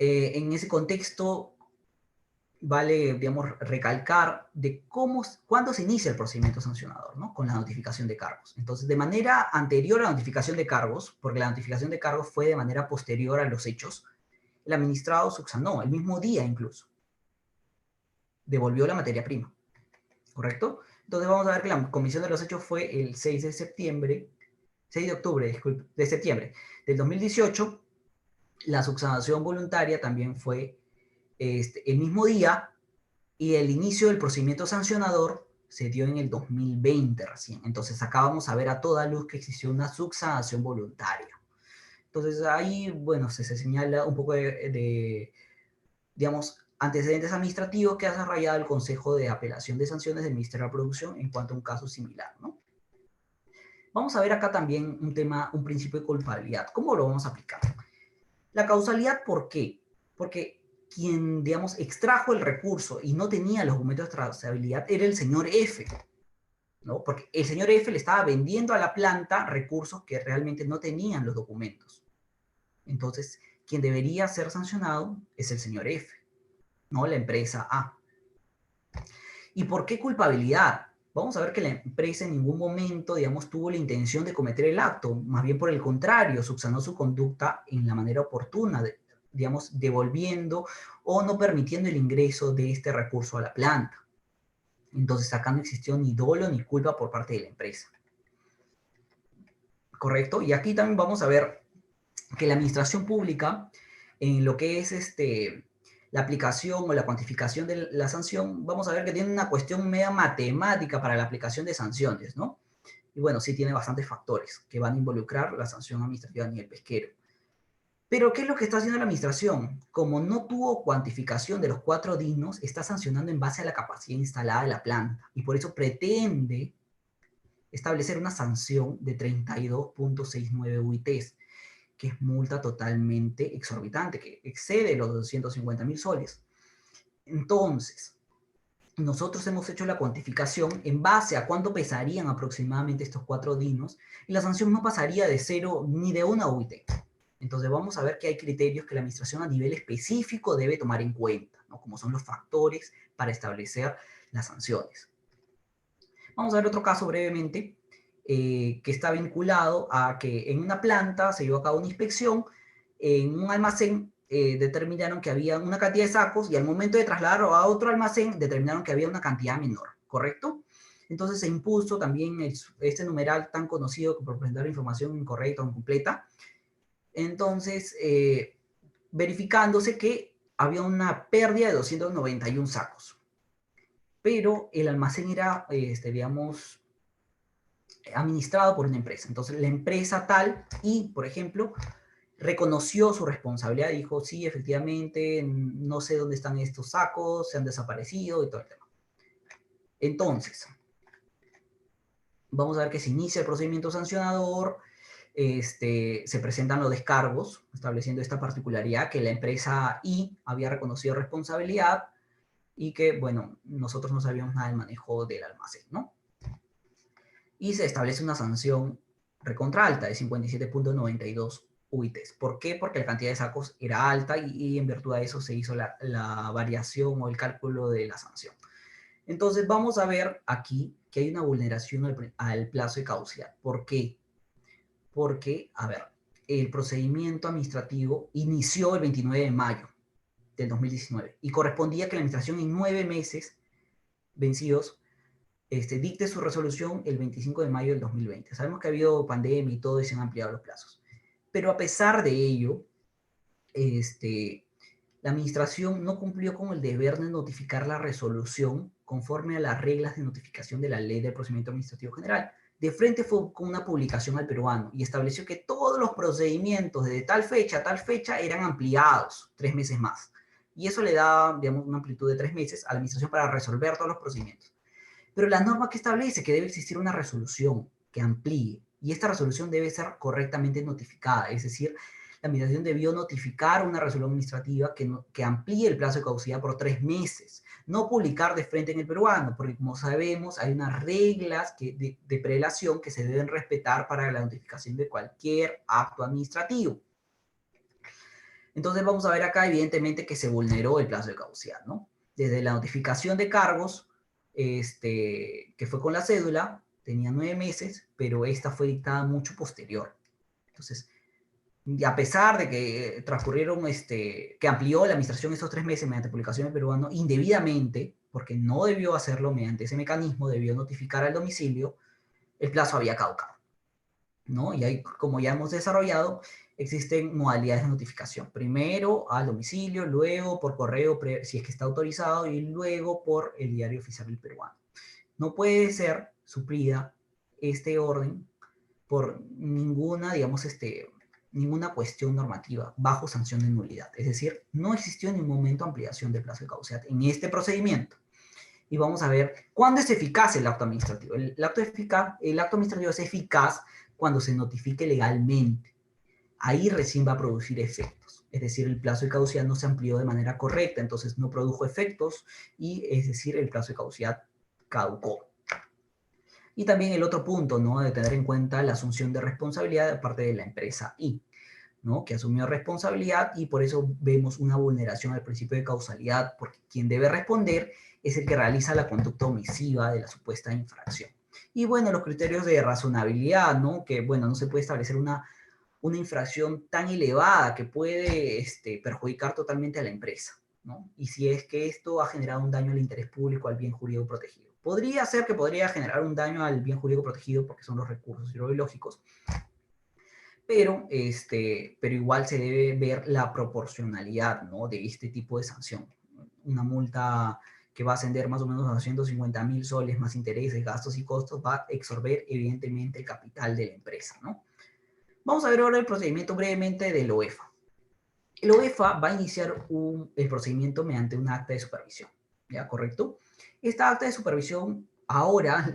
[SPEAKER 2] En ese contexto, vale, digamos, recalcar de cuándo se inicia el procedimiento sancionador, ¿no? Con la notificación de cargos. Entonces, de manera anterior a la notificación de cargos, porque la notificación de cargos fue de manera posterior a los hechos, el administrado subsanó, el mismo día incluso. Devolvió la materia prima, ¿correcto? Entonces vamos a ver que la comisión de los hechos fue el 6 de octubre, disculpe, de septiembre del 2018. La subsanación voluntaria también fue el mismo día, y el inicio del procedimiento sancionador se dio en el 2020 recién. Entonces acá vamos a ver a toda luz que existió una subsanación voluntaria. Entonces ahí, bueno, se señala un poco digamos, antecedentes administrativos que ha desarrollado el Consejo de Apelación de Sanciones del Ministerio de la Producción en cuanto a un caso similar, ¿no? Vamos a ver acá también un principio de culpabilidad. ¿Cómo lo vamos a aplicar? La causalidad, ¿por qué? Porque quien, digamos, extrajo el recurso y no tenía los documentos de trazabilidad era el señor F, ¿no? Porque el señor F le estaba vendiendo a la planta recursos que realmente no tenían los documentos. Entonces, quien debería ser sancionado es el señor F, no la empresa A. ¿Y por qué culpabilidad? Vamos a ver que la empresa en ningún momento, digamos, tuvo la intención de cometer el acto, más bien por el contrario, subsanó su conducta en la manera oportuna, digamos, devolviendo o no permitiendo el ingreso de este recurso a la planta. Entonces acá no existió ni dolo ni culpa por parte de la empresa. ¿Correcto? Y aquí también vamos a ver que la administración pública, en lo que es la aplicación o la cuantificación de la sanción, vamos a ver que tiene una cuestión media matemática para la aplicación de sanciones, ¿no? Y bueno, sí tiene bastantes factores que van a involucrar la sanción administrativa a nivel pesquero. Pero, ¿qué es lo que está haciendo la administración? Como no tuvo cuantificación de los 4 dignos, está sancionando en base a la capacidad instalada de la planta. Y por eso pretende establecer una sanción de 32.69 UITs, que es multa totalmente exorbitante, que excede los 250.000 soles. Entonces, nosotros hemos hecho la cuantificación en base a cuánto pesarían aproximadamente estos 4 dignos, y la sanción no pasaría de 0 ni de 1 UIT. Entonces vamos a ver que hay criterios que la administración a nivel específico debe tomar en cuenta, ¿no? Como son los factores para establecer las sanciones. Vamos a ver otro caso brevemente, que está vinculado a que en una planta se llevó a cabo una inspección, en un almacén determinaron que había una cantidad de sacos y al momento de trasladarlo a otro almacén determinaron que había una cantidad menor, ¿correcto? Entonces se impuso también este numeral tan conocido por presentar información incorrecta o incompleta. Entonces, verificándose que había una pérdida de 291 sacos. Pero el almacén era, digamos, administrado por una empresa. Entonces, la empresa tal y, por ejemplo, reconoció su responsabilidad, dijo, sí, efectivamente, no sé dónde están estos sacos, se han desaparecido y todo el tema. Entonces, vamos a ver que se inicia el procedimiento sancionador, se presentan los descargos, estableciendo esta particularidad que la empresa I había reconocido responsabilidad y que, bueno, nosotros no sabíamos nada del manejo del almacén, ¿no? Y se establece una sanción recontra alta de 57.92 UITs. ¿Por qué? Porque la cantidad de sacos era alta y en virtud de eso se hizo la variación o el cálculo de la sanción. Entonces vamos a ver aquí que hay una vulneración al plazo de caducidad. ¿Por qué? Porque, a ver, el procedimiento administrativo inició el 29 de mayo del 2019 y correspondía que la administración en 9 meses vencidos dicte su resolución el 25 de mayo del 2020. Sabemos que ha habido pandemia y todo y se han ampliado los plazos. Pero a pesar de ello, la administración no cumplió con el deber de notificar la resolución conforme a las reglas de notificación de la Ley del Procedimiento Administrativo General. De frente fue con una publicación al peruano y estableció que todos los procedimientos de tal fecha a tal fecha eran ampliados 3 meses más. Y eso le da, digamos, una amplitud de 3 meses a la administración para resolver todos los procedimientos. Pero la norma que establece que debe existir una resolución que amplíe, y esta resolución debe ser correctamente notificada, es decir, la administración debió notificar una resolución administrativa que amplíe el plazo de caducidad por 3 meses, no publicar de frente en el peruano, porque como sabemos hay unas reglas de prelación que se deben respetar para la notificación de cualquier acto administrativo. Entonces vamos a ver acá evidentemente que se vulneró el plazo de caducidad, ¿no? Desde la notificación de cargos, que fue con la cédula, tenía 9 meses, pero esta fue dictada mucho posterior. Entonces, y a pesar de que transcurrieron, que amplió la administración estos 3 meses mediante publicación en peruano indebidamente, porque no debió hacerlo mediante ese mecanismo, debió notificar al domicilio, el plazo había caducado, ¿no? Y ahí, como ya hemos desarrollado, existen modalidades de notificación. Primero al domicilio, luego por correo, si es que está autorizado, y luego por el diario oficial del peruano. No puede ser suplida este orden por ninguna, digamos, ninguna cuestión normativa bajo sanción de nulidad. Es decir, no existió en ningún momento ampliación del plazo de caducidad en este procedimiento. Y vamos a ver cuándo es eficaz el acto administrativo. El acto administrativo es eficaz cuando se notifique legalmente. Ahí recién va a producir efectos. Es decir, el plazo de caducidad no se amplió de manera correcta, entonces no produjo efectos y, es decir, el plazo de caducidad caducó. Y también el otro punto, ¿no? De tener en cuenta la asunción de responsabilidad de parte de la empresa I, ¿no? Que asumió responsabilidad y por eso vemos una vulneración al principio de causalidad, porque quien debe responder es el que realiza la conducta omisiva de la supuesta infracción. Y bueno, los criterios de razonabilidad, ¿no? Que bueno, no se puede establecer una infracción tan elevada que puede perjudicar totalmente a la empresa, ¿no? Y si es que esto ha generado un daño al interés público, al bien jurídico protegido. Podría ser que podría generar un daño al bien jurídico protegido porque son los recursos hidrobiológicos, pero igual se debe ver la proporcionalidad, ¿no? De este tipo de sanción. Una multa que va a ascender más o menos a 250.000 soles más intereses, gastos y costos, va a absorber evidentemente el capital de la empresa, ¿no? Vamos a ver ahora el procedimiento brevemente del OEFA. el OEFA va a iniciar el procedimiento mediante un acta de supervisión, ¿ya? ¿Correcto? Esta acta de supervisión, ahora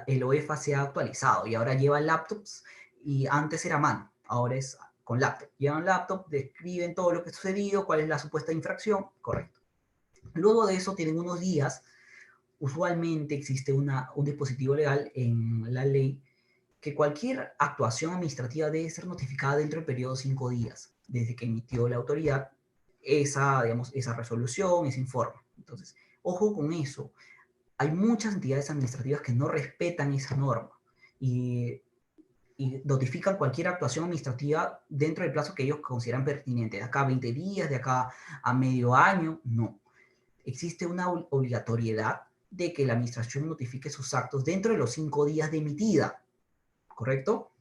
[SPEAKER 2] el OEFA se ha actualizado y ahora lleva laptops y antes era mano, ahora es con laptop. Llevan laptop, describen todo lo que ha sucedido, cuál es la supuesta infracción, correcto. Luego de eso tienen unos días, usualmente existe un dispositivo legal en la ley que cualquier actuación administrativa debe ser notificada dentro del periodo de 5 días, desde que emitió la autoridad esa, digamos, esa resolución, ese informe. Entonces, ojo con eso. Hay muchas entidades administrativas que no respetan esa norma y, y notifican cualquier actuación administrativa dentro del plazo que ellos consideran pertinente. De acá a 20 días, de acá a medio año, no. Existe una obligatoriedad de que la administración notifique sus actos dentro de los 5 días de emitida, ¿correcto?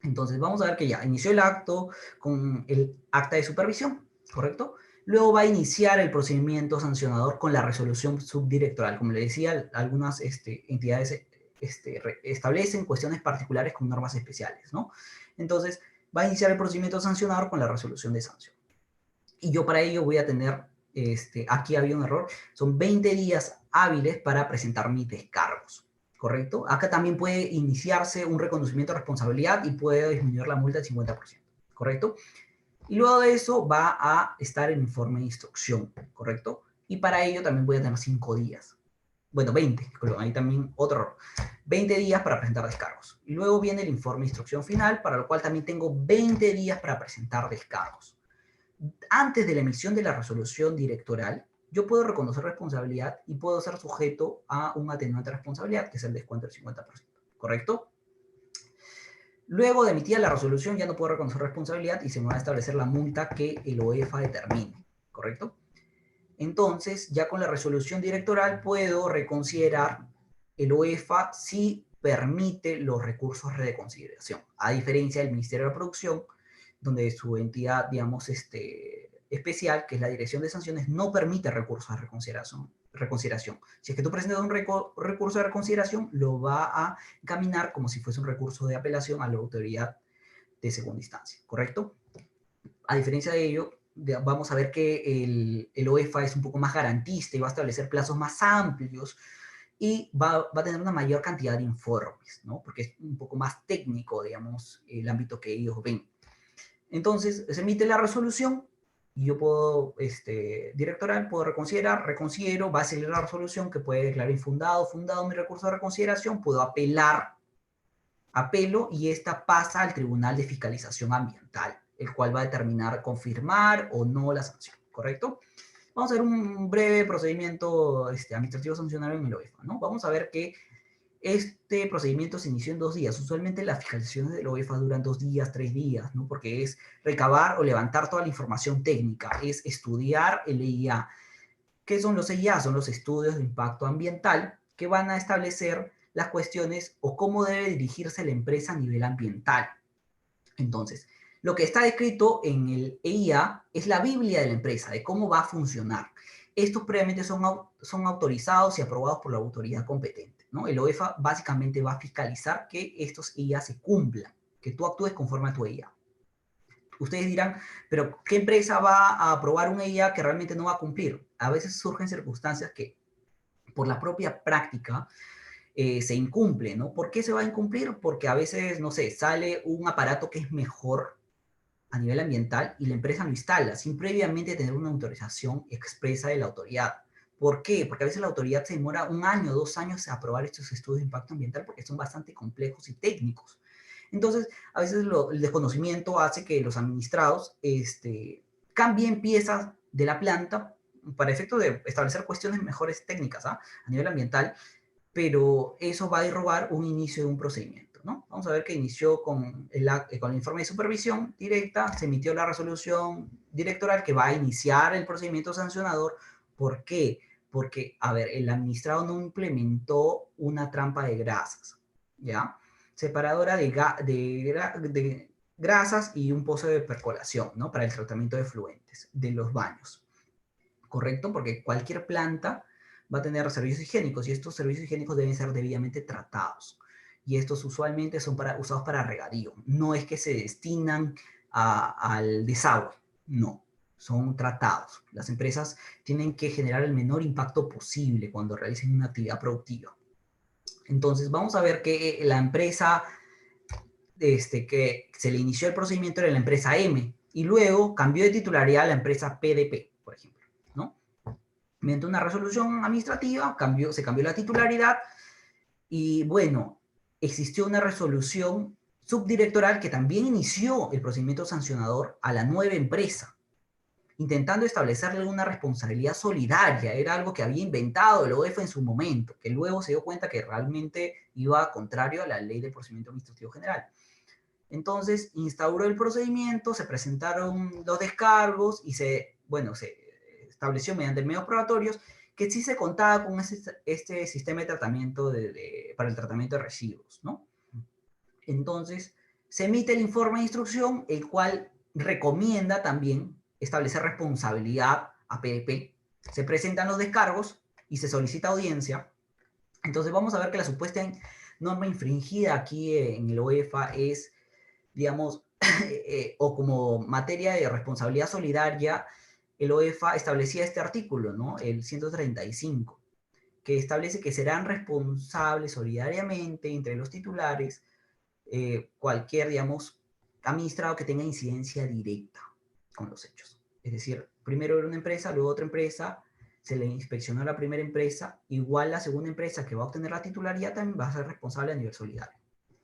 [SPEAKER 2] Entonces vamos a ver que ya inició el acto con el acta de supervisión, ¿correcto? Luego va a iniciar el procedimiento sancionador con la resolución subdirectoral. Como le decía, algunas entidades establecen cuestiones particulares con normas especiales, ¿no? Entonces va a iniciar el procedimiento sancionador con la resolución de sanción. Y yo para ello voy a tener, aquí había un error, son 20 días hábiles para presentar mis descargos, ¿correcto? Acá también puede iniciarse un reconocimiento de responsabilidad y puede disminuir la multa del 50%, ¿correcto? Y luego de eso va a estar el informe de instrucción, ¿correcto? Y para ello también voy a tener 5 días. Bueno, 20, ahí también otro error. 20 días para presentar descargos. Y luego viene el informe de instrucción final, para lo cual también tengo 20 días para presentar descargos. Antes de la emisión de la resolución directoral, yo puedo reconocer responsabilidad y puedo ser sujeto a un atenuante de responsabilidad, que es el descuento del 50%, ¿correcto? Luego de emitida la resolución ya no puedo reconocer responsabilidad y se me va a establecer la multa que el OEFA determine, ¿correcto? Entonces, ya con la resolución directoral puedo reconsiderar el OEFA si permite los recursos de reconsideración, a diferencia del Ministerio de la Producción, donde su entidad, digamos, especial, que es la Dirección de Sanciones, no permite recursos de reconsideración. Si es que tú presentas un recurso de reconsideración, lo va a encaminar como si fuese un recurso de apelación a la autoridad de segunda instancia, ¿correcto? A diferencia de ello, vamos a ver que el OEFA es un poco más garantista y va a establecer plazos más amplios y va a tener una mayor cantidad de informes, ¿no? Porque es un poco más técnico, digamos, el ámbito que ellos ven. Entonces, se emite la resolución y yo puedo, directoral, puedo reconsidero, va a salir la resolución que puede declarar infundado, fundado mi recurso de reconsideración, puedo apelar, apelo y esta pasa al Tribunal de Fiscalización Ambiental, el cual va a determinar confirmar o no la sanción, ¿correcto? Vamos a ver un breve procedimiento administrativo sancionario en el OEFA, ¿no? Vamos a ver que este procedimiento se inició en 2 días. Usualmente las fiscalizaciones del OEFA duran 2 días, 3 días, ¿no? Porque es recabar o levantar toda la información técnica, es estudiar el EIA. ¿Qué son los EIA? Son los estudios de impacto ambiental que van a establecer las cuestiones o cómo debe dirigirse la empresa a nivel ambiental. Entonces, lo que está descrito en el EIA es la Biblia de la empresa, de cómo va a funcionar. Estos previamente son autorizados y aprobados por la autoridad competente, ¿no? El OEFA básicamente va a fiscalizar que estos EIA se cumplan, que tú actúes conforme a tu EIA. Ustedes dirán, pero ¿qué empresa va a aprobar un EIA que realmente no va a cumplir? A veces surgen circunstancias que por la propia práctica se incumple, ¿no? ¿Por qué se va a incumplir? Porque a veces, no sé, sale un aparato que es mejor a nivel ambiental y la empresa lo instala sin previamente tener una autorización expresa de la autoridad. ¿Por qué? Porque a veces la autoridad se demora 1 año, 2 años en aprobar estos estudios de impacto ambiental porque son bastante complejos y técnicos. Entonces, a veces el desconocimiento hace que los administrados cambien piezas de la planta para efecto de establecer cuestiones mejores técnicas, a nivel ambiental, pero eso va a derrogar un inicio de un procedimiento, ¿no? Vamos a ver que inició con el informe de supervisión directa, se emitió la resolución directoral que va a iniciar el procedimiento sancionador. ¿Por qué? Porque, a ver, el administrado no implementó una trampa de grasas, ¿ya? Separadora de grasas y un pozo de percolación, ¿no? Para el tratamiento de fluentes de los baños, ¿correcto? Porque cualquier planta va a tener servicios higiénicos y estos servicios higiénicos deben ser debidamente tratados. Y estos usualmente son usados para regadío. No es que se destinan al desagüe, no. son tratados. Las empresas tienen que generar el menor impacto posible cuando realicen una actividad productiva. Entonces, vamos a ver que la empresa que se le inició el procedimiento era la empresa M, y luego cambió de titularidad a la empresa PDP, por ejemplo, ¿no? Mediante una resolución administrativa se cambió la titularidad, y bueno, existió una resolución subdirectoral que también inició el procedimiento sancionador a la nueva empresa, intentando establecerle una responsabilidad solidaria. Era algo que había inventado el OEF en su momento, que luego se dio cuenta que realmente iba contrario a la ley de procedimiento administrativo general. Entonces, instauró el procedimiento, se presentaron los descargos y se estableció mediante medios probatorios que sí se contaba con este sistema de tratamiento para el tratamiento de residuos, ¿no? Entonces, se emite el informe de instrucción, el cual recomienda también establecer responsabilidad a PDP. Se presentan los descargos y se solicita audiencia. Entonces, vamos a ver que la supuesta norma infringida aquí en el OEFA es, digamos, o como materia de responsabilidad solidaria, el OEFA establecía este artículo, ¿no? El 135, que establece que serán responsables solidariamente entre los titulares cualquier, digamos, administrado que tenga incidencia directa con los hechos. Es decir, primero era una empresa, luego otra empresa, se le inspeccionó a la primera empresa, igual la segunda empresa que va a obtener la titularidad también va a ser responsable a nivel solidario.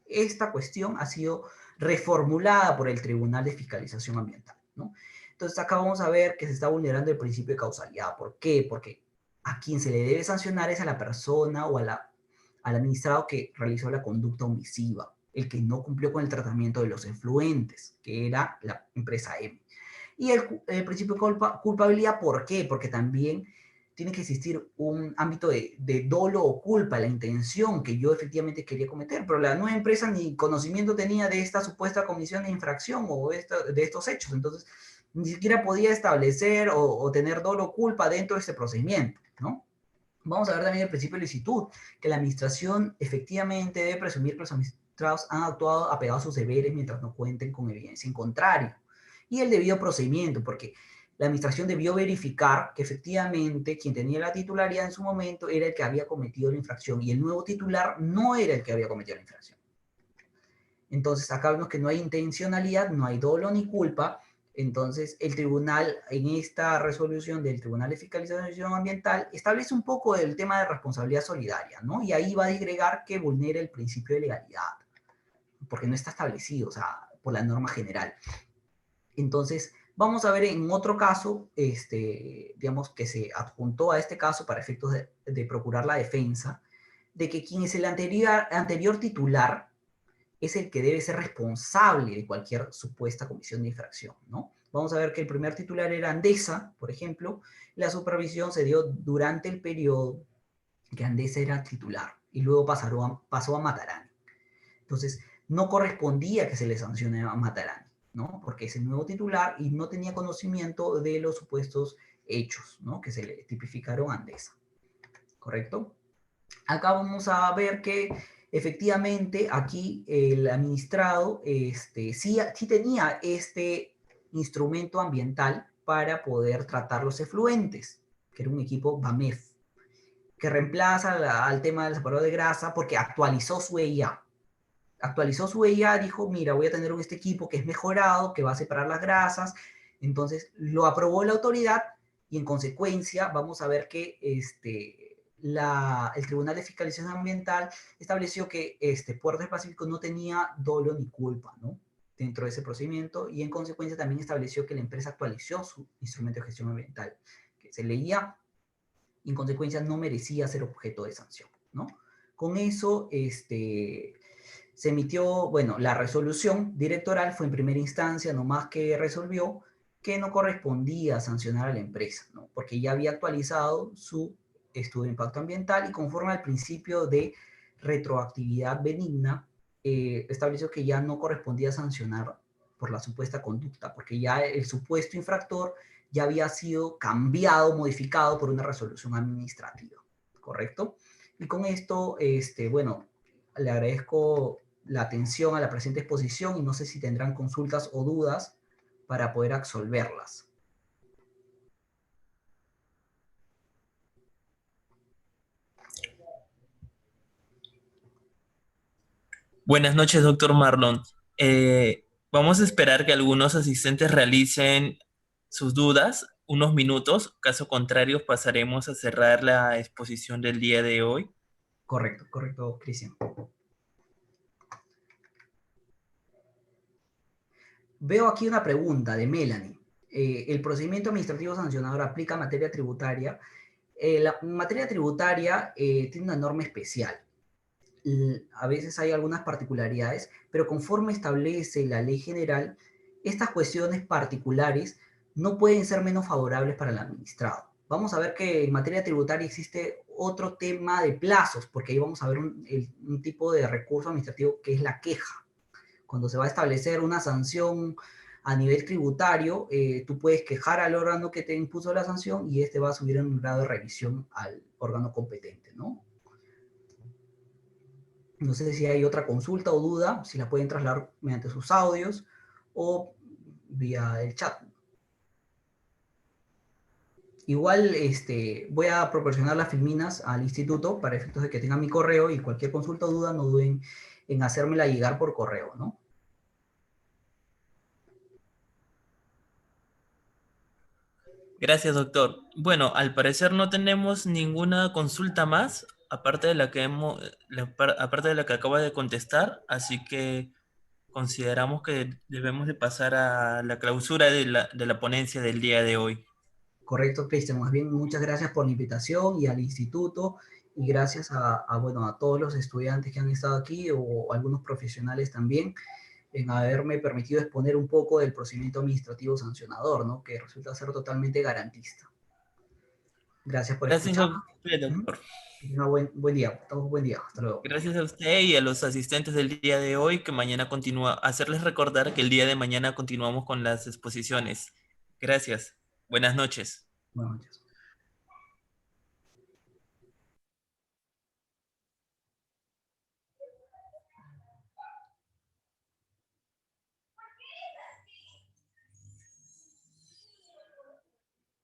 [SPEAKER 2] Esta cuestión ha sido reformulada por el Tribunal de Fiscalización Ambiental, ¿no? Entonces acá vamos a ver que se está vulnerando el principio de causalidad. ¿Por qué? Porque a quien se le debe sancionar es a la persona o al administrado que realizó la conducta omisiva, el que no cumplió con el tratamiento de los efluentes, que era la empresa M. Y el principio de culpabilidad, ¿por qué? Porque también tiene que existir un ámbito de dolo o culpa, la intención que yo efectivamente quería cometer, pero la nueva empresa ni conocimiento tenía de esta supuesta comisión de infracción o de estos hechos, entonces ni siquiera podía establecer o tener dolo o culpa dentro de este procedimiento, ¿no? Vamos a ver también el principio de licitud, que la administración efectivamente debe presumir que los administrados han actuado apegados a sus deberes mientras no cuenten con evidencia en contrario. Y el debido procedimiento, porque la administración debió verificar que efectivamente quien tenía la titularidad en su momento era el que había cometido la infracción y el nuevo titular no era el que había cometido la infracción. Entonces acá vemos que no hay intencionalidad, no hay dolo ni culpa. Entonces el tribunal, en esta resolución del Tribunal de Fiscalización Ambiental, establece un poco el tema de responsabilidad solidaria, ¿no? Y ahí va a disgregar que vulnera el principio de legalidad, porque no está establecido, o sea, por la norma general. Entonces, vamos a ver en otro caso, digamos, que se adjuntó a este caso para efectos de procurar la defensa, de que quien es el anterior titular es el que debe ser responsable de cualquier supuesta comisión de infracción, ¿no? Vamos a ver que el primer titular era Andesa, por ejemplo. La supervisión se dio durante el periodo que Andesa era titular y luego pasó a Matarani. Entonces, no correspondía que se le sancione a Matarani, ¿no? Porque es el nuevo titular y no tenía conocimiento de los supuestos hechos, ¿no? Que se le tipificaron a Andesa, ¿correcto? Acá vamos a ver que efectivamente aquí el administrado sí tenía este instrumento ambiental para poder tratar los efluentes, que era un equipo BAMEF, que reemplaza al tema del separador de grasa porque actualizó su EIA. Actualizó su EIA, dijo, mira, voy a tener este equipo que es mejorado, que va a separar las grasas. Entonces lo aprobó la autoridad y en consecuencia vamos a ver que el Tribunal de Fiscalización Ambiental estableció que Puerto del Pacífico no tenía dolo ni culpa, ¿no? Dentro de ese procedimiento, y en consecuencia también estableció que la empresa actualizó su instrumento de gestión ambiental, que se leía, y en consecuencia no merecía ser objeto de sanción, ¿no? Con eso, se emitió, bueno, la resolución directoral fue en primera instancia, nomás que resolvió que no correspondía sancionar a la empresa, ¿no? Porque ya había actualizado su estudio de impacto ambiental y conforme al principio de retroactividad benigna, estableció que ya no correspondía sancionar por la supuesta conducta, porque ya el supuesto infractor ya había sido cambiado, modificado por una resolución administrativa, ¿correcto? Y con esto, bueno, le agradezco la atención a la presente exposición y no sé si tendrán consultas o dudas para poder absolverlas.
[SPEAKER 3] Buenas noches, doctor Marlon. Vamos a esperar que algunos asistentes realicen sus dudas unos minutos. Caso contrario, pasaremos a cerrar la exposición del día de hoy.
[SPEAKER 2] Correcto, correcto, Cristian. Veo aquí una pregunta de Melanie. ¿El procedimiento administrativo sancionador aplica a materia tributaria? La materia tributaria tiene una norma especial. A veces hay algunas particularidades, pero conforme establece la ley general, estas cuestiones particulares no pueden ser menos favorables para el administrado. Vamos a ver que en materia tributaria existe otro tema de plazos, porque ahí vamos a ver un tipo de recurso administrativo que es la queja. Cuando se va a establecer una sanción a nivel tributario, tú puedes quejar al órgano que te impuso la sanción y este va a subir en un grado de revisión al órgano competente, ¿no? No sé si hay otra consulta o duda, si la pueden trasladar mediante sus audios o vía el chat. Igual voy a proporcionar las filminas al instituto para efectos de que tengan mi correo y cualquier consulta o duda no duden en hacérmela llegar por correo, ¿no?
[SPEAKER 3] Gracias, doctor. Bueno, al parecer no tenemos ninguna consulta más, aparte de la que aparte de la que acaba de contestar, así que consideramos que debemos de pasar a la clausura de la ponencia del día de hoy.
[SPEAKER 2] Correcto, Cristian. Más bien, muchas gracias por la invitación y al instituto y gracias bueno, a todos los estudiantes que han estado aquí o algunos profesionales también en haberme permitido exponer un poco del procedimiento administrativo sancionador, ¿no? Que resulta ser totalmente garantista. Gracias por
[SPEAKER 3] Gracias a
[SPEAKER 2] escuchar.
[SPEAKER 3] usted, doctor.
[SPEAKER 2] Buen día. Estamos buen día. Hasta luego.
[SPEAKER 3] Gracias a usted y a los asistentes del día de hoy, que mañana continúa, hacerles recordar que el día de mañana continuamos con las exposiciones. Gracias. Buenas noches.
[SPEAKER 2] Buenas noches.